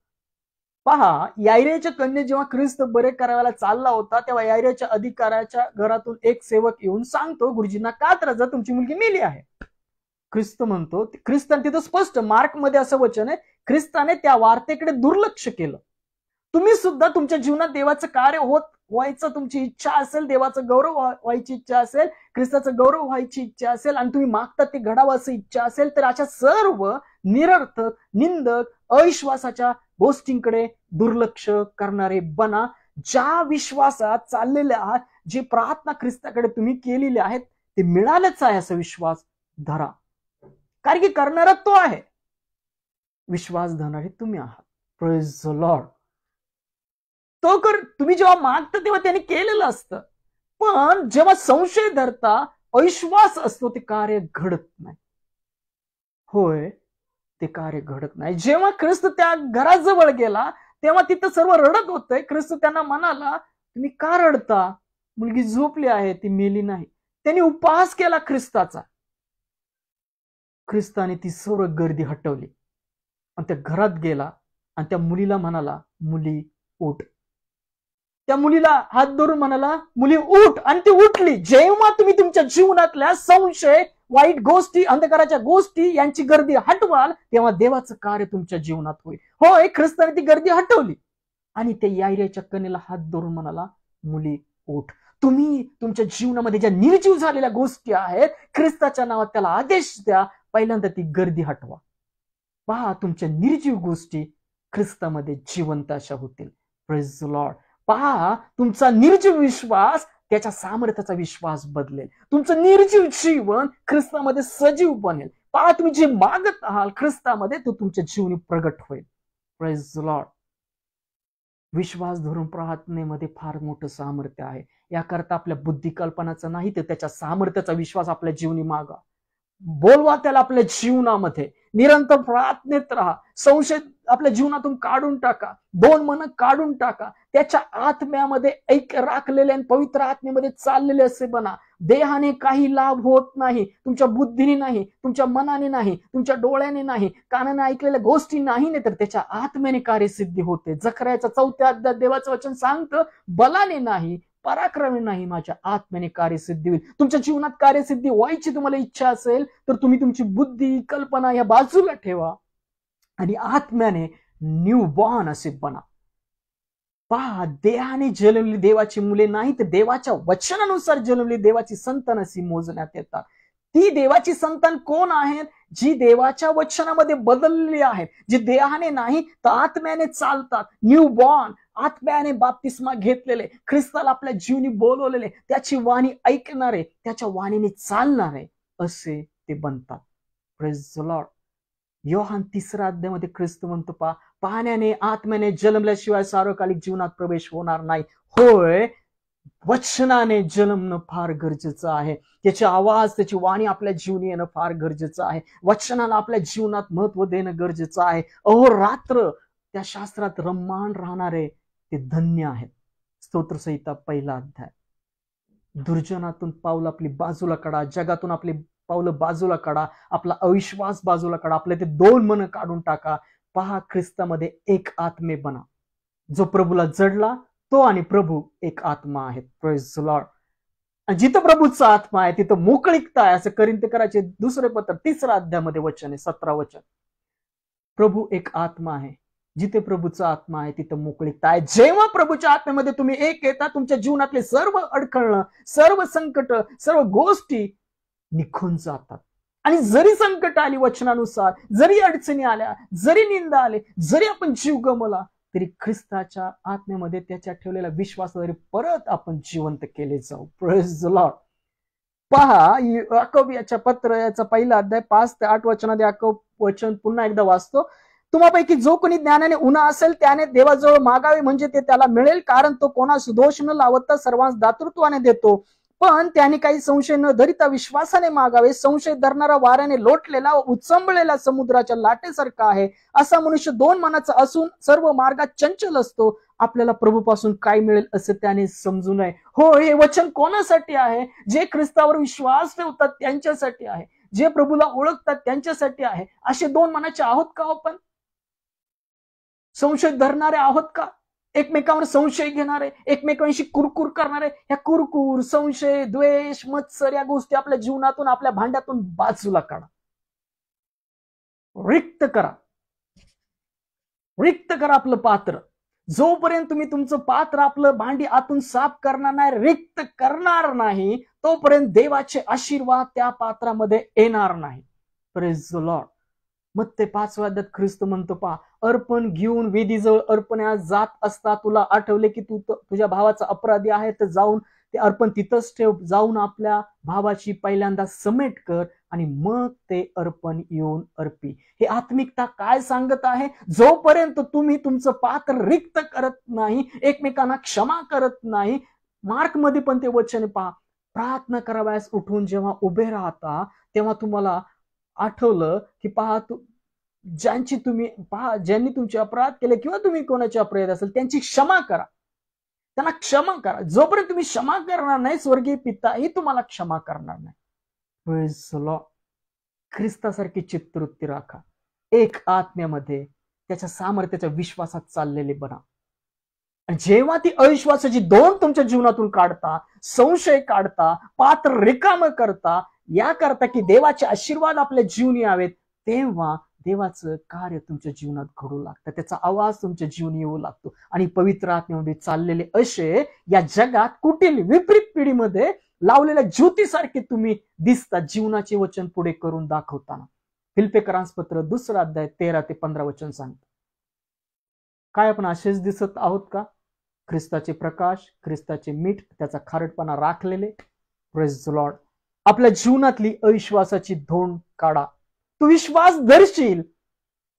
पहा, यायरेच्या कन्ये जेव्हा ख्रिस्त बरे करायला चालला होता, तेव्हा यायरेच्या अधिकाऱ्याच्या घरातून एक सेवक येऊन सांगतो गुरुजींना, का त्रास, तुमची मुलगी मेली आहे. ख्रिस्त म्हणतो, ख्रिस्ताने तिथं स्पष्ट मार्क मध्ये असं वचन आहे, ख्रिस्ताने त्या वार्तेकडे दुर्लक्ष केलं. तुम्ही सुद्धा तुमच्या जीवनात देवाचं कार्य व्हायचं तुमची इच्छा असेल, देवाचं गौरव व्हायची इच्छा असेल, ख्रिस्ताचं गौरव व्हायची इच्छा असेल आणि तुम्ही मागता ते घडावं असं इच्छा असेल, तर अशा सर्व निरर्थक, निंदक, अविश्वासाच्या गोष्टींकडे दुर्लक्ष करणारे बना. ज्या विश्वासात चाललेले आहात, जे प्रार्थना ख्रिस्ताकडे तुम्ही केलेले आहेत ते मिळालंच आहे असा विश्वास धरा. कारण की करणारा तो आहे, विश्वास धरणारे तुम्ही आहात. Praise the Lord. तुम्ही जेव्हा मागता तेव्हा त्याने केलेलं असतं, पण जेव्हा संशय धरता, अविश्वास असतो, ते कार्य घडत नाही. होय, ते कार्य घडत नाही. जेव्हा ख्रिस्त त्या घराजवळ गेला तेव्हा तिथं सर्व रडत होते. ख्रिस्त त्यांना म्हणाला, तुम्ही का रडता? मुलगी झोपली आहे, ती मेली नाही. त्यांनी उपहास केला ख्रिस्ताचा. ख्रिस्ताने ती सर्व गर्दी हटवली आणि त्या घरात गेला आणि त्या मुलीला म्हणाला, मुली उठ. त्या मुलीला हात धरून म्हणाला, मुली उठ, आणि ती उठली. जेव्हा तुम्ही तुमच्या जीवनातल्या संशय, वाईट गोष्टी, अंधकाराच्या गोष्टी यांची गर्दी हटवाल, तेव्हा देवाचं कार्य तुमच्या जीवनात होईल. होय, ख्रिस्ताने ती गर्दी हटवली आणि त्या यायरेच्या कन्येला हात धरून म्हणाला, मुली उठ. तुम्ही तुमच्या जीवनामध्ये ज्या निर्जीव झालेल्या गोष्टी आहेत, ख्रिस्ताच्या नावात त्याला आदेश द्या, पहिल्यांदा ती गर्दी हटवा. पहा, तुमच्या निर्जीव गोष्टी ख्रिस्तामध्ये जिवंत अशा होतील. Praise the Lord. पहा, तुमचा निर्जीव विश्वास त्याच्या सामर्थ्याचा विश्वास बदलेल. तुमचं निर्जीव जीवन ख्रिस्तामध्ये सजीव बनेल. पहा, तुम्ही जे मागत आहात ख्रिस्तामध्ये, तो तुमच्या जीवनी प्रगट होईल. Praise the Lord. विश्वास धरून प्रार्थनेमध्ये फार मोठं सामर्थ्य आहे. याकरता आपल्या बुद्धी कल्पनाचा नाही, तर त्याच्या सामर्थ्याचा विश्वास आपल्या जीवनी मागा. बोलवा त्याला आपल्या जीवनामध्ये. निरंतर प्रार्थनेत राहा. संशय आपल्या जीवनातून काढून टाका. दोन मन काढून टाका. त्याच्या आत्म्यामध्ये ऐक्य राखलेले आणि पवित्र आत्मेमध्ये चाललेले असे बना. देहाने काही लाभ होत नाही, तुमच्या बुद्धीने नाही, तुमच्या मनाने नाही, तुमच्या डोळ्याने नाही, कानाने ऐकलेल्या गोष्टी नाही, तर त्याच्या आत्म्याने कार्यसिद्धी होते. जकर्याच्या 4 अध्यायात देवाचं वचन सांगतं, बलाने नाही, पराक्रमी नाही, माझ्या आत्म्याने कार्यसिद्धी होईल. तुमच्या जीवनात कार्यसिद्धी व्हायची तुम्हाला इच्छा असेल, तर तुम्ही तुमची बुद्धी, कल्पना या बाजूला ठेवा आणि आत्म्याने न्यू बॉर्न असे बना. पहा, देहाने जन्मलेली देवाची मुले नाही, तर देवाच्या वचनानुसार जन्मलेली देवाची संतान अशी मोजण्यात येतात. ती देवाची संतान कोण आहेत? जी देवाच्या वचनामध्ये बदललेली आहेत, जी देहाने नाही तर आत्म्याने चालतात. न्यू बॉर्न, आत्म्याने बाप्तिस्मा घेतलेले, ख्रिस्ताला आपल्या जीवनी बोलवलेले, त्याची वाणी ऐकणारे, त्याच्या वाणीने चालणारे असे ते बनतात. Praise the Lord. योहान 3 अध्यायामध्ये ख्रिस्त म्हणतो, पाण्याने आत्म्याने जन्मल्याशिवाय सार्वकालिक जीवनात प्रवेश होणार नाही. होय, वचनाने जन्मणं फार गरजेचं आहे. त्याची आवाज, त्याची वाणी आपल्या जीवनी येणं फार गरजेचं आहे. वचनाला आपल्या जीवनात महत्व देणं गरजेचं आहे. अहोरात्र त्या शास्त्रात रममाण राहणारे ते धन्य आहेत. स्तोत्रसंहिता 1 अध्याय. दुर्जनातून पाऊल आपली बाजूला काढा, जगातून आपली पावलं बाजूला काढा, आपला अविश्वास बाजूला काढा, आपले ते 2 मन काढून टाका. पहा, ख्रिस्तामध्ये एक आत्मे बना. जो प्रभूला जडला तो आणि प्रभू एक आत्मा आहेत. Praise the Lord. जिथं प्रभूचा आत्मा आहे तिथं मोकळीकता आहे, असं कोरिन्थीकराचे 2 पत्र 3 अध्यायामध्ये वचन आहे, 17 वचन. प्रभू एक आत्मा आहे. जिथे प्रभूचा आत्मा आहे तिथं मोकळीकता आहे. जेव्हा प्रभूच्या आत्म्यामध्ये तुम्ही एक येता, तुमच्या जीवनातले सर्व अडखळणं, सर्व संकट, सर्व गोष्टी निघून जातात. आणि जरी संकट आली वचनानुसार, जरी अडचणी आल्या, जरी निंदा आले, जरी आपण जीव गमवला, तरी ख्रिस्ताच्या आत्म्यामध्ये त्याच्या ठेवलेल्या विश्वासाद्वारे परत आपण जिवंत केले जाऊ. Praise the Lord. पहा, याकोब याच्या पत्र याचा पहिला अध्याय 5 ते 8 वचनात याकोब वचन पुन्हा एकदा वाचतो. तुम्हापैकी जो कोणी ज्ञानाने उन्हा असेल त्याने देवाजवळ मागावे, म्हणजे ते त्याला मिळेल, कारण तो कोणास दोष न लावता सर्वांस दातृत्वाने देतो. पण त्याने काही संशय न धरिता विश्वासाने मागावे. संशय धरणारा वाऱ्याने लोटलेला व उचंबळलेला समुद्राच्या लाटेसारखा आहे. असा मनुष्य दोन मनाचा असून सर्व मार्गात चंचल असतो. आपल्याला प्रभूपासून काय मिळेल असं त्याने समजू नये. हो, हे वचन कोणासाठी आहे? जे ख्रिस्तावर विश्वास ठेवतात त्यांच्यासाठी आहे, जे प्रभूला ओळखतात त्यांच्यासाठी आहे. असे दोन मनाचे आहोत का आपण? संशय धरणारे आहोत का? एकमेकांवर संशय घेणारे, एकमेकांशी कुरकुर करणारे. ह्या कुरकुर, संशय, द्वेष, मत्सर या गोष्टी आपल्या जीवनातून, आपल्या भांड्यातून बाजूला काढा. रिक्त करा, रिक्त करा आपलं पात्र. जोपर्यंत तुम्ही तुमचं पात्र, आपलं भांडी आतून साफ करणार नाही, रिक्त करणार नाही, तोपर्यंत देवाचे आशीर्वाद त्या पात्रामध्ये येणार नाही. Praise the Lord. मग ते 5व्या अध्यायात ख्रिस्त म्हणतो, पहा, अर्पण घेऊन वेदीजवळ अर्पणास जात असता तुला आठवले की तू तुझ्या भावाचा अपराधी आहे, तर जाऊन ते अर्पण तिथंच ठेव. जाऊन आपल्या भावाची पहिल्यांदा समेट कर आणि मग ते अर्पण येऊन अर्पी. हे आत्मिकता काय सांगत आहे? जोपर्यंत तुम्ही तुमचं पात्र रिक्त करत नाही, एकमेकांना क्षमा करत नाही. मार्क मध्ये पण ते वचन पहा, प्रार्थना करावयास उठून जेव्हा उभे राहता तेव्हा तुम्हाला आठवलं की पहा, ज्यांनी तुमचे अपराध केले किंवा तुम्ही कोणाचे अपराध असेल त्यांची क्षमा करा, त्यांना क्षमा करा. जोपर्यंत तुम्ही क्षमा करणार नाही, स्वर्गीय पिताही तुम्हाला क्षमा करणार नाही. Praise the Lord. ख्रिस्तासारखी चित्तवृत्ती राखा. एक आत्म्यामध्ये त्याच्या सामर्थ्याच्या विश्वासात चाललेले बना. जेव्हा ती अविश्वासाची दोन तुमच्या जीवनातून काढता, संशय काढता, पात्र रिकामं करता, या करता की देवाचे आशीर्वाद आपल्या जीवनी यावेत, तेव्हा देवाचं कार्य तुमच्या जीवनात घडू लागतं. त्याचा आवाज तुमच्या जीवनी येऊ लागतो. आणि पवित्र आत्म्यामध्ये चाललेले असे या जगात कुटील विपरीत पिढीमध्ये लावलेल्या ज्योतीसारखे तुम्ही दिसता, जीवनाचे वचन पुढे करून दाखवताना. फिलिप्पियरांस पत्र 2 अध्याय 13 ते 15 वचन सांगतं. काय आपण असेच दिसत आहोत का? ख्रिस्ताचे प्रकाश, ख्रिस्ताचे मीठ, त्याचा खारटपणा राखलेले. Praise the Lord. आपल्या जीवनातली अविश्वासाची धोंड काढा. तू विश्वास धरशील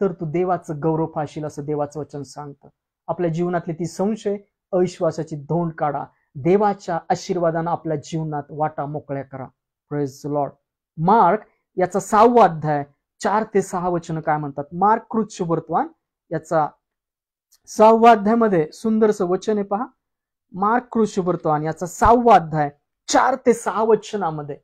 तर तू देवाचं गौरव पाहशील, असं देवाचं वचन सांगतं. आपल्या जीवनातली ती संशय, अविश्वासाची धोंड काढा. देवाच्या आशीर्वादानं आपल्या जीवनात वाटा मोकळ्या करा. Praise the Lord. मार्क याचा 6वा अध्याय 4 ते 6 वचन काय म्हणतात? मार्क कृत शुभवर्तमान याचा 6वा अध्यायामध्ये सुंदरसं वचन आहे, पहा. मार्क कृत शुभवर्तमान याचा 6वा अध्याय 4 ते 6 वचनामध्ये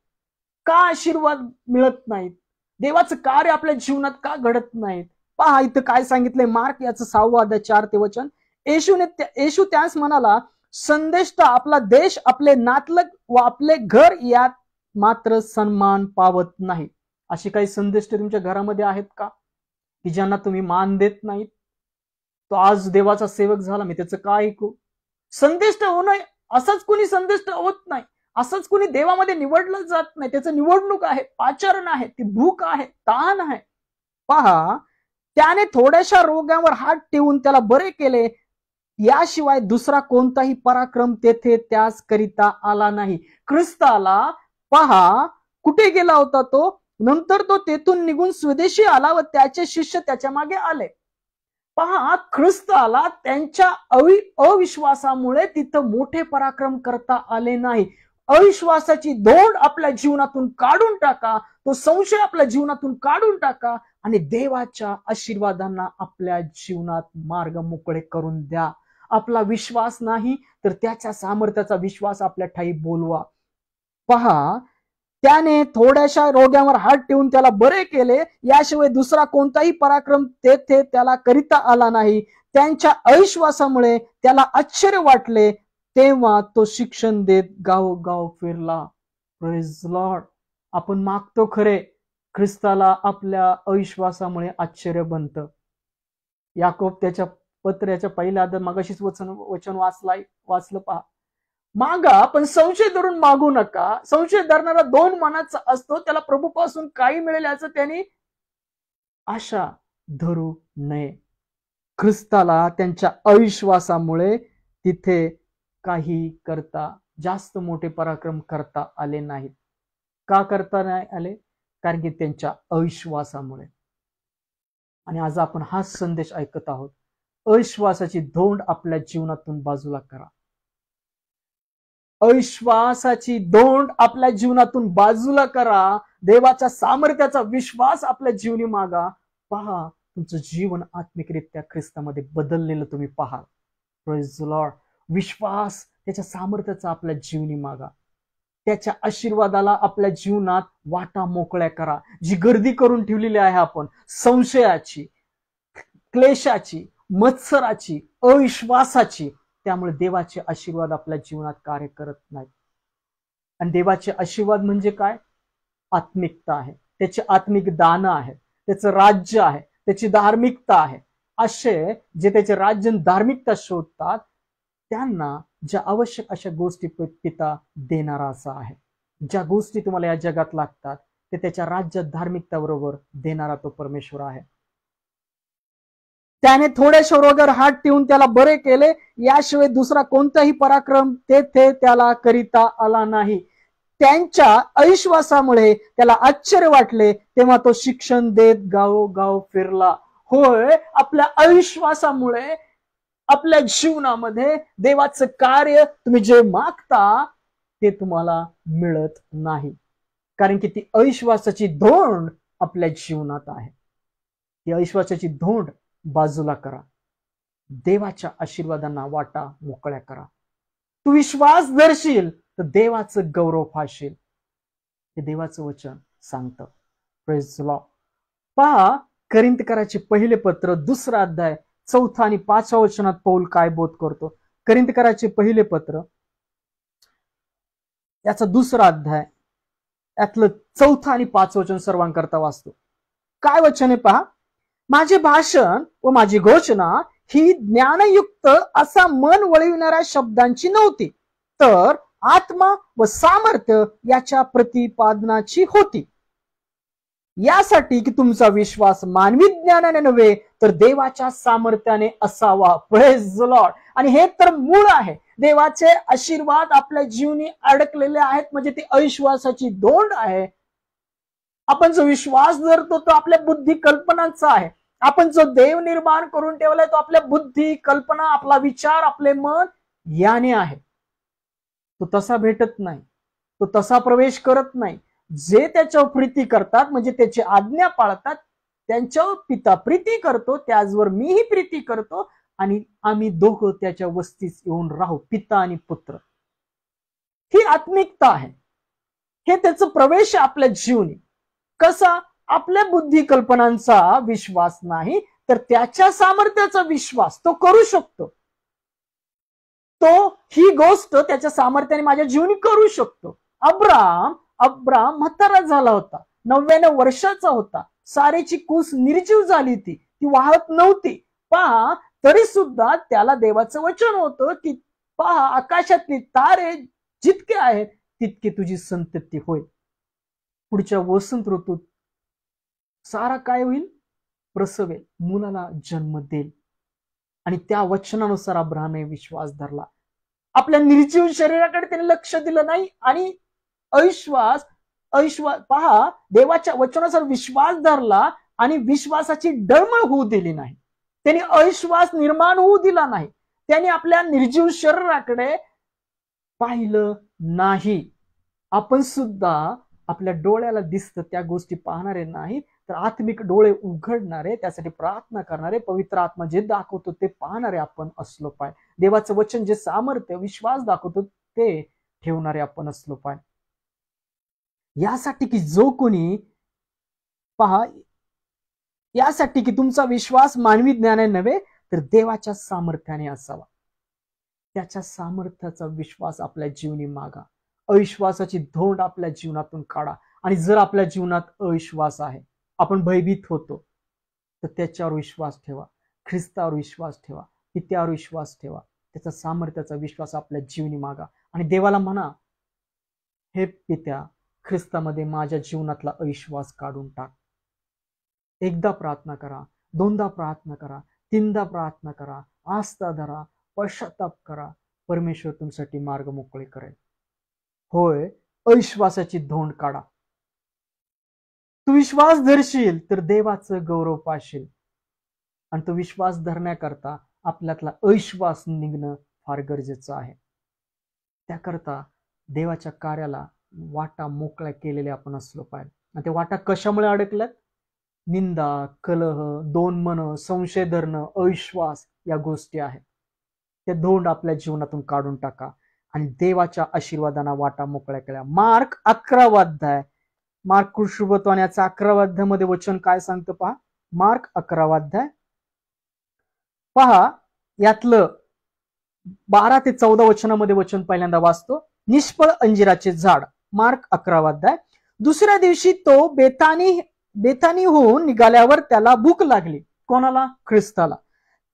का आशीर्वाद मिळत नाहीत, देवाचं कार्य आपल्या जीवनात का घडत नाहीत, पहा इथं काय सांगितलंय. मार्क याचं 6वा अध्याय 4 ते वचन. येशू त्यास म्हणाला, संदेष्ट आपला देश, आपले नातलग व आपले घर यात मात्र सन्मान पावत नाही. अशी काही संदेष्ट तुमच्या घरामध्ये आहेत का, की ज्यांना तुम्ही मान देत नाहीत? तो आज देवाचा सेवक झाला, मी त्याचं काय ऐकू? संदेष्ट होणं असंच कुणी संदेष्ट होत नाही, असंच कुणी देवामध्ये निवडलं जात नाही. त्याचं निवडणूक आहे, पाचारण आहे, ती भूक आहे, ताण आहे. पहा, त्याने थोड्याशा रोगावर हात ठेवून त्याला बरे केले, याशिवाय दुसरा कोणताही पराक्रम तेथे त्यास करिता आला नाही. ख्रिस्ताला पहा कुठे गेला होता तो? नंतर तो तेथून निघून स्वदेशी आला व त्याचे शिष्य त्याच्या मागे आले. पहा, ख्रिस्ताला त्यांच्या अविश्वासामुळे तिथं मोठे पराक्रम करता आले नाही. अविश्वासाची धोंड आपल्या जीवनातून काढून टाका, तो संशय आपल्या जीवनातून काढून टाका आणि देवाच्या आशीर्वादांना आपल्या जीवनात मार्ग मोकळे करून द्या. आपला विश्वास नाही तर त्याच्या सामर्थ्याचा विश्वास आपल्या ठाई बोलवा. पहा, त्याने थोड्याशा रोग्यावर हात ठेवून त्याला बरे केले, याशिवाय दुसरा कोणताही पराक्रम तेथे त्याला करिता आला नाही. त्यांच्या अविश्वासामुळे त्याला आश्चर्य वाटले, तेव्हा तो शिक्षण देत गावोगाव फिरला. Praise Lord. आपण मागतो खरे, ख्रिस्ताला आपल्या अविश्वासामुळे आश्चर्य बनतं. याकोब त्याच्या पत्र्याच्या पहिल्या अध्यायात मगाशीच वचन वाचलं, पहा. मागा, पण संशय धरून मागू नका. संशय धरणारा 2 मनाचा असतो, त्याला प्रभूपासून काही मिळेल याचं त्याने आशा धरू नये. ख्रिस्ताला त्यांच्या अविश्वासामुळे तिथे काही करता, जास्त मोठे पराक्रम करता आले नाहीत. का करता नाही आले? कारण की त्यांच्या अविश्वासामुळे. आणि आज आपण हाच संदेश ऐकत आहोत. अविश्वासाची धोंड आपल्या जीवनातून बाजूला करा. अविश्वासाची धोंड आपल्या जीवनातून बाजूला करा. देवाच्या सामर्थ्याचा विश्वास आपल्या जीवनी मागा. पहा, तुमचं जीवन आत्मिकरित्या ख्रिस्तामध्ये बदललेलं तुम्ही पहा. Praise the Lord. विश्वास, त्याच्या सामर्थ्याचा आपल्या जीवनी मागा. त्याच्या आशीर्वादाला आपल्या जीवनात वाटा मोकळ्या करा. जी गर्दी करून ठेवलेली आहे आपण, संशयाची, क्लेशाची, मत्सराची, अविश्वासाची, त्यामुळे देवाचे आशीर्वाद आपल्या जीवनात कार्य करत नाहीत. आणि देवाचे आशीर्वाद म्हणजे काय? आत्मिकता आहे, त्याचे आत्मिक दान आहे, त्याचं राज्य आहे, त्याची धार्मिकता आहे. असे जे त्याचे राज्य धार्मिकता शोधतात त्यांना ज्या आवश्यक अशा गोष्टी पिता देणारा असा आहे. ज्या गोष्टी तुम्हाला या जगात लागतात ते त्याच्या राज्यात धार्मिकताबरोबर देणारा तो परमेश्वर आहे. त्याने थोड्याशा रोगावर हात ठेवून त्याला बरे केले, याशिवाय दुसरा कोणताही पराक्रम तेथे त्याला करिता आला नाही. त्यांच्या अविश्वासामुळे त्याला आश्चर्य वाटले, तेव्हा तो शिक्षण देत गावोगाव फिरला. होय, आपल्या अविश्वासामुळे आपल्या जीवनामध्ये देवाचं कार्य तुम्ही जे मागता ते तुम्हाला मिळत नाही. कारण की ती अविश्वासाची धोंड आपल्या जीवनात आहे. ती अविश्वासाची धोंड बाजूला करा. देवाच्या आशीर्वादांना वाटा मोकळ्या करा. तू विश्वास धरशील तर देवाचं गौरव पाहशील, हे देवाचं वचन सांगतं. Praise the Lord. पहा, करिंथकराचे पहिले पत्र 2 अध्याय 4 आणि 5 वचनात पौल काय बोध करतो. करिंथकराचे पहिले पत्र याचा 2 अध्याय यातलं 4 आणि 5 वचन सर्वांकरता वाचतो. काय वचन आहे पहा. माझे भाषण व माझी घोषणा ही ज्ञानयुक्त असा मन वळविणाऱ्या शब्दांची नव्हती, तर आत्मा व सामर्थ्य याच्या प्रतिपादनाची होती, यासाठी की तुमचा विश्वास मानवी ज्ञानाने नव्हे तर देवाच्या सामर्थ्याने असावा. Praise the Lord. आणि हे तर मूळ आहे. देवाचे आशीर्वाद आपल्या जीवनी अडकलेले आहेत म्हणजे ती अविश्वासाची धोंड आहे. आपण जो विश्वास धरतो तो आपल्या बुद्धी कल्पनांचा आहे. आपण जो देव निर्माण करून ठेवलाय तो आपल्या बुद्धी कल्पना, आपला विचार, आपले मन याने आहे. तो तसा भेटत नाही, तो तसा प्रवेश करत नाही. जे त्याच्यावर प्रीती करतात म्हणजे त्याची आज्ञा पाळतात त्यांच्यावर पिता प्रीती करतो, त्याचवर मीही प्रीती करतो आणि आम्ही दोघं त्याच्या वस्तीस येऊन राहू, पिता आणि पुत्र. ही आत्मिकता आहे, हे त्याचं प्रवेश आपल्या जीवनी. कसा? आपल्या बुद्धी कल्पनांचा विश्वास नाही तर त्याच्या सामर्थ्याचा विश्वास तो करू शकतो. तो ही गोष्ट त्याच्या सामर्थ्याने माझ्या जीवनी करू शकतो. अब्राम म्हातारा झाला होता, 99 वर्षाचा होता. सारेची कूस निर्जीव झाली, ती वाहत नव्हती. पहा, तरी सुद्धा त्याला देवाचं वचन होतं की पहा, आकाशातली तारे जितके आहेत तितके तुझी संतती होईल. पुढच्या वसंत ऋतूत सारा काय होईल? प्रसवेल, मुलाला जन्म देईल. आणि त्या वचनानुसार अब्राहमे विश्वास धरला. आपल्या निर्जीव शरीराकडे त्याने लक्ष दिलं नाही आणि अविश्वास पहा, देवाच्या वचनानुसार विश्वास धरला आणि विश्वासाची डळमळ होऊ दिली नाही. त्यांनी अविश्वास निर्माण होऊ दिला नाही. त्यांनी आपल्या निर्जीव शरीराकडे पाहिलं नाही. आपण सुद्धा आपल्या डोळ्याला दिसतं त्या गोष्टी पाहणारे नाही तर आत्मिक डोळे उघडणारे, त्यासाठी प्रार्थना करणारे, पवित्र आत्मा जे दाखवतो ते पाहणारे आपण असलो पाहिजे. देवाचं वचन जे सामर्थ्य विश्वास दाखवतो ते ठेवणारे आपण असलो पाहिजे. यासाठी की जो कोणी पहा, यासाठी की तुमचा विश्वास मानवी ज्ञानाने नव्हे तर देवाच्या सामर्थ्याने असावा. त्याच्या सामर्थ्याचा विश्वास आपल्या जीवनी मागा. अविश्वासाची धोंड आपल्या जीवनातून काढा. आणि जर आपल्या जीवनात अविश्वास आहे, आपण भयभीत होतो, तर त्याच्यावर विश्वास ठेवा. ख्रिस्तावर विश्वास ठेवा, पित्यावर विश्वास ठेवा. त्याचा सामर्थ्याचा विश्वास आपल्या जीवनी मागा आणि देवाला म्हणा, हे पित्या, ख्रिस्तामध्ये माझ्या जीवनातला अविश्वास काढून टाक. एकदा प्रार्थना करा, दोनदा प्रार्थना करा, तीनदा प्रार्थना करा, आस्था धरा, पश्चाताप करा. परमेश्वर तुमच्यासाठी मार्ग मोकळे करेल. होय, अविश्वासाची धोंड काढा. तू विश्वास धरशील तर देवाचं गौरव पाशील आणि तो विश्वास धरण्याकरता आपल्यातला अविश्वास निघणं फार गरजेचं आहे. त्याकरता देवाच्या कार्याला वाटा मोकळ्या केलेल्या आपण असलो पाहिजे. आणि ते वाटा कशामुळे अडकल्यात? निंदा, कलह, दोन मन, संशय धरणं, अविश्वास या गोष्टी आहेत. ते धोंड आपल्या जीवनातून काढून टाका आणि देवाच्या आशीर्वादांना वाटा मोकळ्या केल्या. मार्क 11 अध्याय, मार्क कृष्णत्वाण्याचा 11 अध्यायामध्ये वचन काय सांगतं पहा. मार्क 11 अध्याय पहा, यातलं 12 ते 14 वचनामध्ये वचन पहिल्यांदा वाचतो. निष्फळ अंजिराचे झाड. मार्क 11 अध्याय. दुसऱ्या दिवशी तो बेथानीहून निघाल्यावर त्याला भूक लागली. कोणाला? ख्रिस्ताला.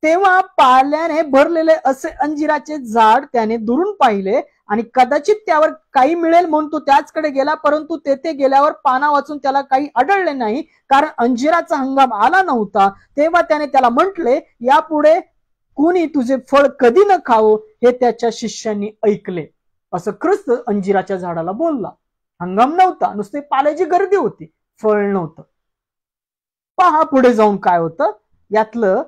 तेव्हा पाल्याने भरलेले असे अंजिराचे झाड त्याने दुरून पाहिले आणि कदाचित त्यावर काही मिळेल म्हणून तो त्याचकडे गेला, परंतु तेथे गेल्यावर पाना वाचून त्याला काही आढळले नाही, कारण अंजिराचा हंगाम आला नव्हता. तेव्हा त्याने त्याला म्हटले, यापुढे कुणी तुझे फळ कधी न खावो हे त्याच्या शिष्यांनी ऐकले. असं ख्रिस्त अंजिराच्या झाडाला बोलला. हंगाम नव्हता, नुसते पाल्याची गर्दी होती, फळ नव्हतं. पहा पुढे जाऊन काय होतं. यातलं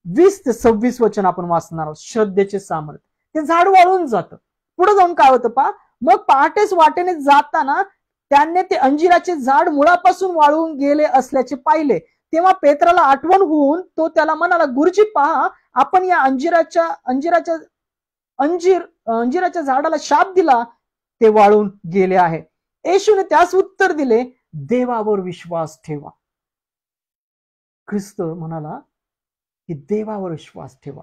20 ते 26 वचन आपण वाचणार आहोत. श्रद्धेचे सामर्थ्य. ते झाड वाळून जातं. पुढे जाऊन काय होतं पहा. मग पहाटेच वाटेने जाताना त्यांनी ते अंजिराचे झाड मुळापासून वाळून गेले असल्याचे पाहिले. तेव्हा पेत्राला आठवण होऊन तो त्याला म्हणाला, गुरुजी पहा, आपण या अंजिराच्या झाडाला शाप दिला, ते वाळून गेले आहे. येशूने त्यास उत्तर दिले, देवावर विश्वास ठेवा. ख्रिस्त म्हणाला की देवावर विश्वास ठेवा.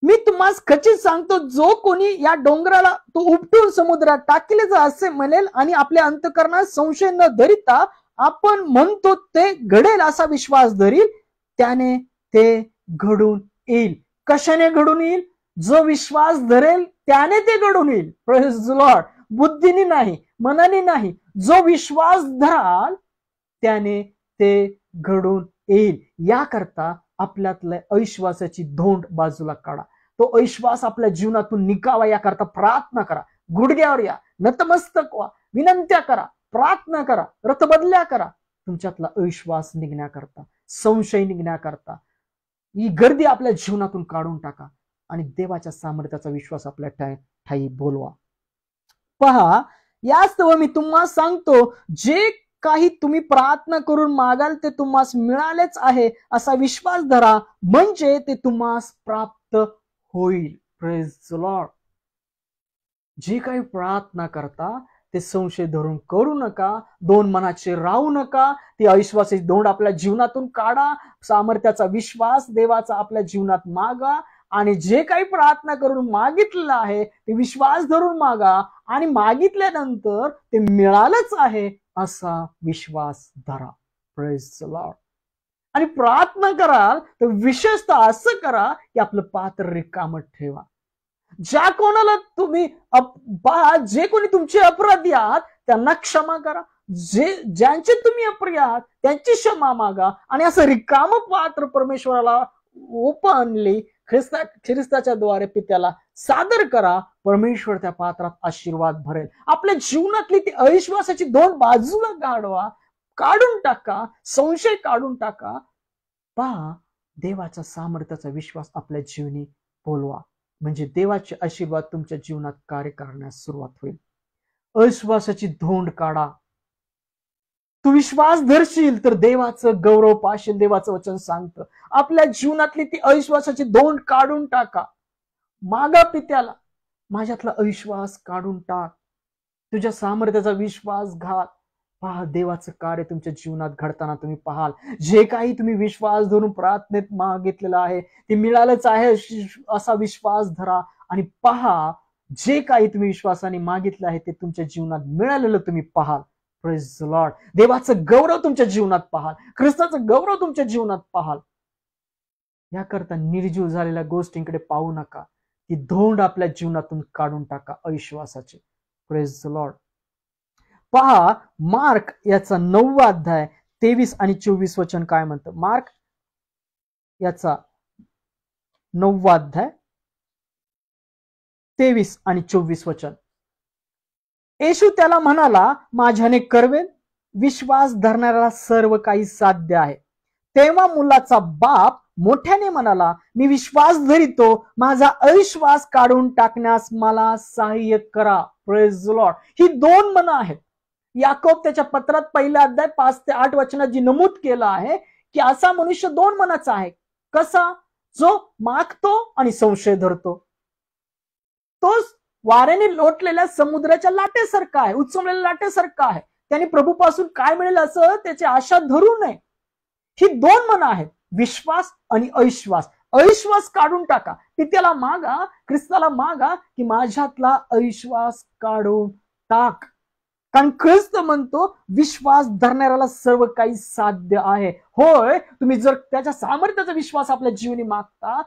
मी तुम्हाला खचित सांगतो, जो कोणी या डोंगराला तो उपटून समुद्रात टाकले जा असे म्हणेल आणि आपल्या अंतःकरणात संशय न धरिता आपण म्हणतो ते घडेल असा विश्वास धरील, त्याने ते घडून येईल. कशाने घडून येईल? जो विश्वास धरेल त्याने ते घडून येईल. Praise the Lord. बुद्धीने नाही, मनाने नाही, जो विश्वास धराल त्याने ते घडून येईल. याकरता आपल्यातल्या अविश्वासाची धोंड बाजूला काढा. तो अविश्वास आपल्या जीवनातून निघावा याकरता प्रार्थना करा. गुडघ्यावर या, नतमस्तक व्हा, विनंत्या करा, प्रार्थना करा, रथबदल्या करा. तुमच्यातला अविश्वास निघण्याकरता, संशय निघण्याकरता ही गर्दी आपल्या जीवनातून काढून टाका आणि देवाच्या सामर्थ्याचा विश्वास आपल्या ठाई बोलवा. पहा, यास्तव मी तुम्हाला सांगतो, जे काही तुम्ही प्रार्थना करून मागाल ते तुम्हास मिळालेच आहे असा विश्वास धरा, म्हणजे ते तुम्हास प्राप्त होईल. Praise the Lord. जे काही प्रार्थना करता ते संशय धरून करू नका, दोन मनाचे राहू नका. ती अविश्वासाची धोंड आपल्या जीवनातून काढा. सामर्थ्याचा विश्वास देवाचा आपल्या जीवनात मागा आणि जे काही प्रार्थना करून मागितलेलं आहे ते विश्वास धरून मागा आणि मागितल्यानंतर ते मिळालंच आहे असा विश्वास धरा. Praise the Lord. आणि प्रार्थना कराल तर विशेषतः असं करा की आपलं पात्र रिकामं ठेवा. ज्या कोणाला तुम्ही जे कोणी तुमचे अपराधी आहात त्यांना क्षमा करा. ज्यांचे तुम्ही अपराधी आहात त्यांची क्षमा मागा आणि असं रिकाम पात्र परमेश्वराला ओपनली ख्रिस्ताच्या द्वारे पित्याला सादर करा. परमेश्वर त्या पात्रात आशीर्वाद भरेल. आपल्या जीवनातली ती अविश्वासाची दोन बाजूला काढून टाका, संशय काढून टाका. पहा, देवाचा सामर्थ्याचा विश्वास आपल्या जीवनी बोलवा, म्हणजे देवाचे आशीर्वाद तुमच्या जीवनात कार्य करण्यास सुरुवात होईल. अविश्वासाची धोंड काढा. तू विश्वास धरशील तर देवाचं गौरव पाशील. देवाचं वचन सांगतं आपल्या जीवनातली ती अविश्वासाची धोंड काढून टाका. मागा पित्याला, माझ्यातला अविश्वास काढून टाक, तुझ्या सामर्थ्याचा विश्वास घाल. पहा, देवाचं कार्य तुमच्या जीवनात घडताना तुम्ही पाहाल. जे काही तुम्ही विश्वास धरून प्रार्थनेत मागितलेलं आहे ते मिळालंच आहे असा विश्वास धरा आणि पहा, जे काही तुम्ही विश्वासाने मागितलं आहे ते तुमच्या जीवनात मिळालेलं तुम्ही पाहाल. Praise the Lord. देवाचं गौरव तुमच्या जीवनात पाहाल, ख्रिस्ताचं गौरव तुमच्या जीवनात पाहाल. याकरता निर्जीव झालेल्या गोष्टींकडे पाहू नका, ती धोंड आपल्या जीवनातून काढून टाका अविश्वासाचे. Praise the Lord. पहा मार्क याचा 9वा अध्याय 23 आणि 24 वचन काय म्हणतं. मार्क याचा 9वा अध्याय 23 आणि 24 वचन. येशू त्याला म्हणाला, माझ्याने करवेन, विश्वास धरणाऱ्याला सर्व काही साध्य आहे. तेव्हा मुलाचा बाप मोठ्याने म्हणाला, मी विश्वास धरितो, माझा अविश्वास काढून टाकण्यास मला सहाय्य करा. Praise the Lord. ही 2 मनं आहेत. याकोब त्याच्या पत्रात 1 अध्याय 5 ते 8 वचनात जी नमूद केलं आहे की असा मनुष्य 2 मनाचा आहे. कसा? जो मागतो आणि संशय धरतो. तो वाऱ्याने लोटलेल्या समुद्राच्या लाटेसारखा आहे, उचमलेल्या लाटेसारखा आहे. त्याने प्रभूपासून काय मिळेल असं त्याची आशा धरू नये. ही 2 मनं आहेत, विश्वास आणि अविश्वास. अविश्वास काढून टाका. पित्याला मागा, ख्रिस्ताला मागा की माझ्यातला अविश्वास काढून टाक. कारण ख्रिस्त म्हणतो विश्वास धरणाऱ्याला सर्व काही साध्य आहे. होय, तुम्ही जर त्याच्या सामर्थ्याचा विश्वास आपल्या जीवनी मागता,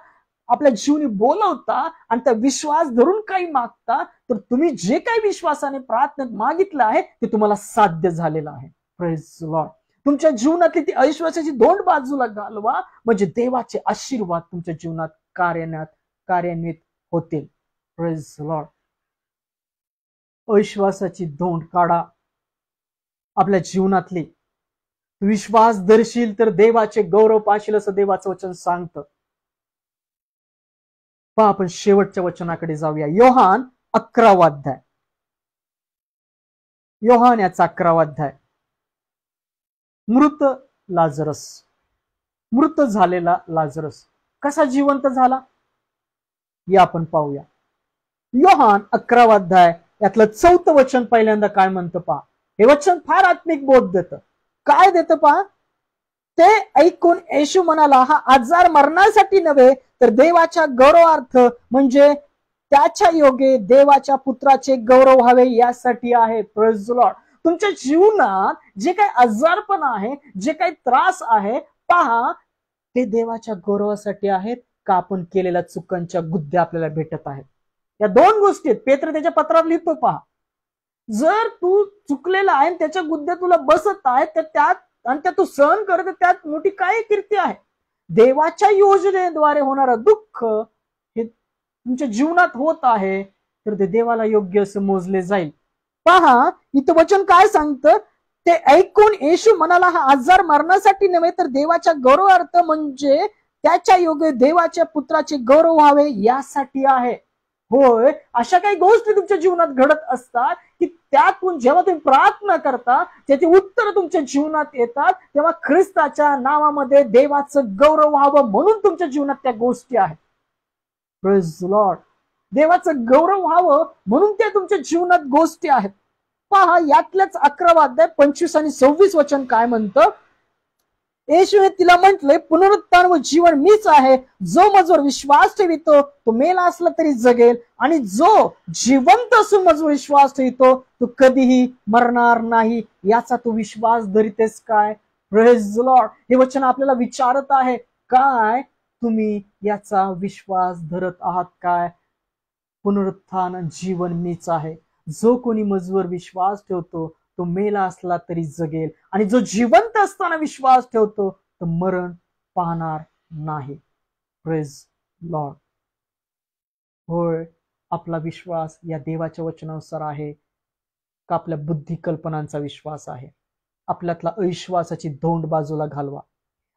आपल्या जीवनी बोलवता आणि त्या विश्वास धरून काही मागता, तर तुम्ही जे काही विश्वासाने प्रार्थनेत मागितलं आहे ते तुम्हाला साध्य झालेलं आहे. Praise the Lord. तुमच्या जीवनातली ती अविश्वासाची 2 बाजूला घालवा, म्हणजे देवाचे आशीर्वाद तुमच्या जीवनात कार्यान्वित होतील. Praise the Lord. अविश्वासाची धोंड काढा आपल्या जीवनातली. विश्वास धरशील तर देवाचे गौरव पाशील असं देवाचं वचन सांगतं. पहा आपण शेवटच्या वचनाकडे जाऊया. योहान 11वा अध्याय. योहान याचा 11वा अध्याय. मृत लाजरस, मृत झालेला लाजरस कसा जिवंत झाला या आपण पाहूया. योहान 11वा अध्याय यातलं 4थं वचन पहिल्यांदा काय म्हणतं पहा. हे वचन फार आत्मिक बोध देतं. काय देतं पहा. ते ऐकून येशू म्हणाला, हा आजार मरणासाठी नव्हे तर देवाच्या गौरवार्थ, म्हणजे त्याच्या योगे देवाच्या पुत्राचे गौरव व्हावे यासाठी आहे. Praise the Lord. तुमच्या जीवनात जे काही आजारपण आहे, जे काही त्रास आहे, पहा ते देवाच्या गौरवासाठी आहेत का आपण केलेल्या चुकांच्या गुद्ध्या आपल्याला भेटत आहेत. या 2 गोष्टी आहेत. पेत्र त्याच्या पत्रात लिहितो पहा. जर तू चुकलेला आहे त्याच्या गुद्ध्या तुला बसत आहेत, तर त्यात आणि त्या तू सहन करत, त्यात मोठी काय कीर्ती आहे. देवाच्या योजनेद्वारे होणारं दुःख हे तुमच्या जीवनात होत आहे तर ते देवाला योग्य असं मोजले जाईल. पहा इथं वचन काय सांगतं. ते ऐकून येशू म्हणाला, हा आजार मरणासाठी नव्हे तर देवाच्या गौरवार्थ, म्हणजे त्याच्या योगे देवाच्या पुत्राचे गौरव व्हावे यासाठी आहे. होय, अशा काही गोष्टी तुमच्या जीवनात घडत असतात की त्यातून जेव्हा तुम्ही प्रार्थना करता, त्याची उत्तर तुमच्या जीवनात येतात, तेव्हा ख्रिस्ताच्या नावामध्ये देवाचं गौरव व्हावं म्हणून तुमच्या जीवनात त्या गोष्टी आहेत. Praise the Lord. देवाचं गौरव व्हावं म्हणून त्या तुमच्या जीवनात गोष्टी आहेत. पहा यातल्याच 11वा अध्याय 25 आणि 26 वचन काय म्हणतं. येशूने तिला म्हटले, पुनरुत्थान व जीवन मीच आहे. जो माझ्यावर विश्वास ठेवितो तो मेला असला तरी जगेल, आणि जो जिवंत असून माझ्यावर विश्वास ठेवितो तो कधीही मरणार नाही. याचा तू विश्वास धरितेस काय. Praise the Lord. हे वचन आपल्याला विचारत आहे, काय तुम्ही याचा विश्वास धरत आहात काय. पुनरुत्थान जीवन मीच आहे. जो कोणी माझ्यावर विश्वास ठेवतो तो मेला असला तरी जगेल, आणि जो जिवंत असताना विश्वास ठेवतो तो मरण पाहणार नाही. Praise Lord. होय, आपला विश्वास या देवाच्या वचनानुसार आहे का आपल्या बुद्धी कल्पनांचा विश्वास आहे. आपल्यातला अविश्वासाची धोंड बाजूला घालवा,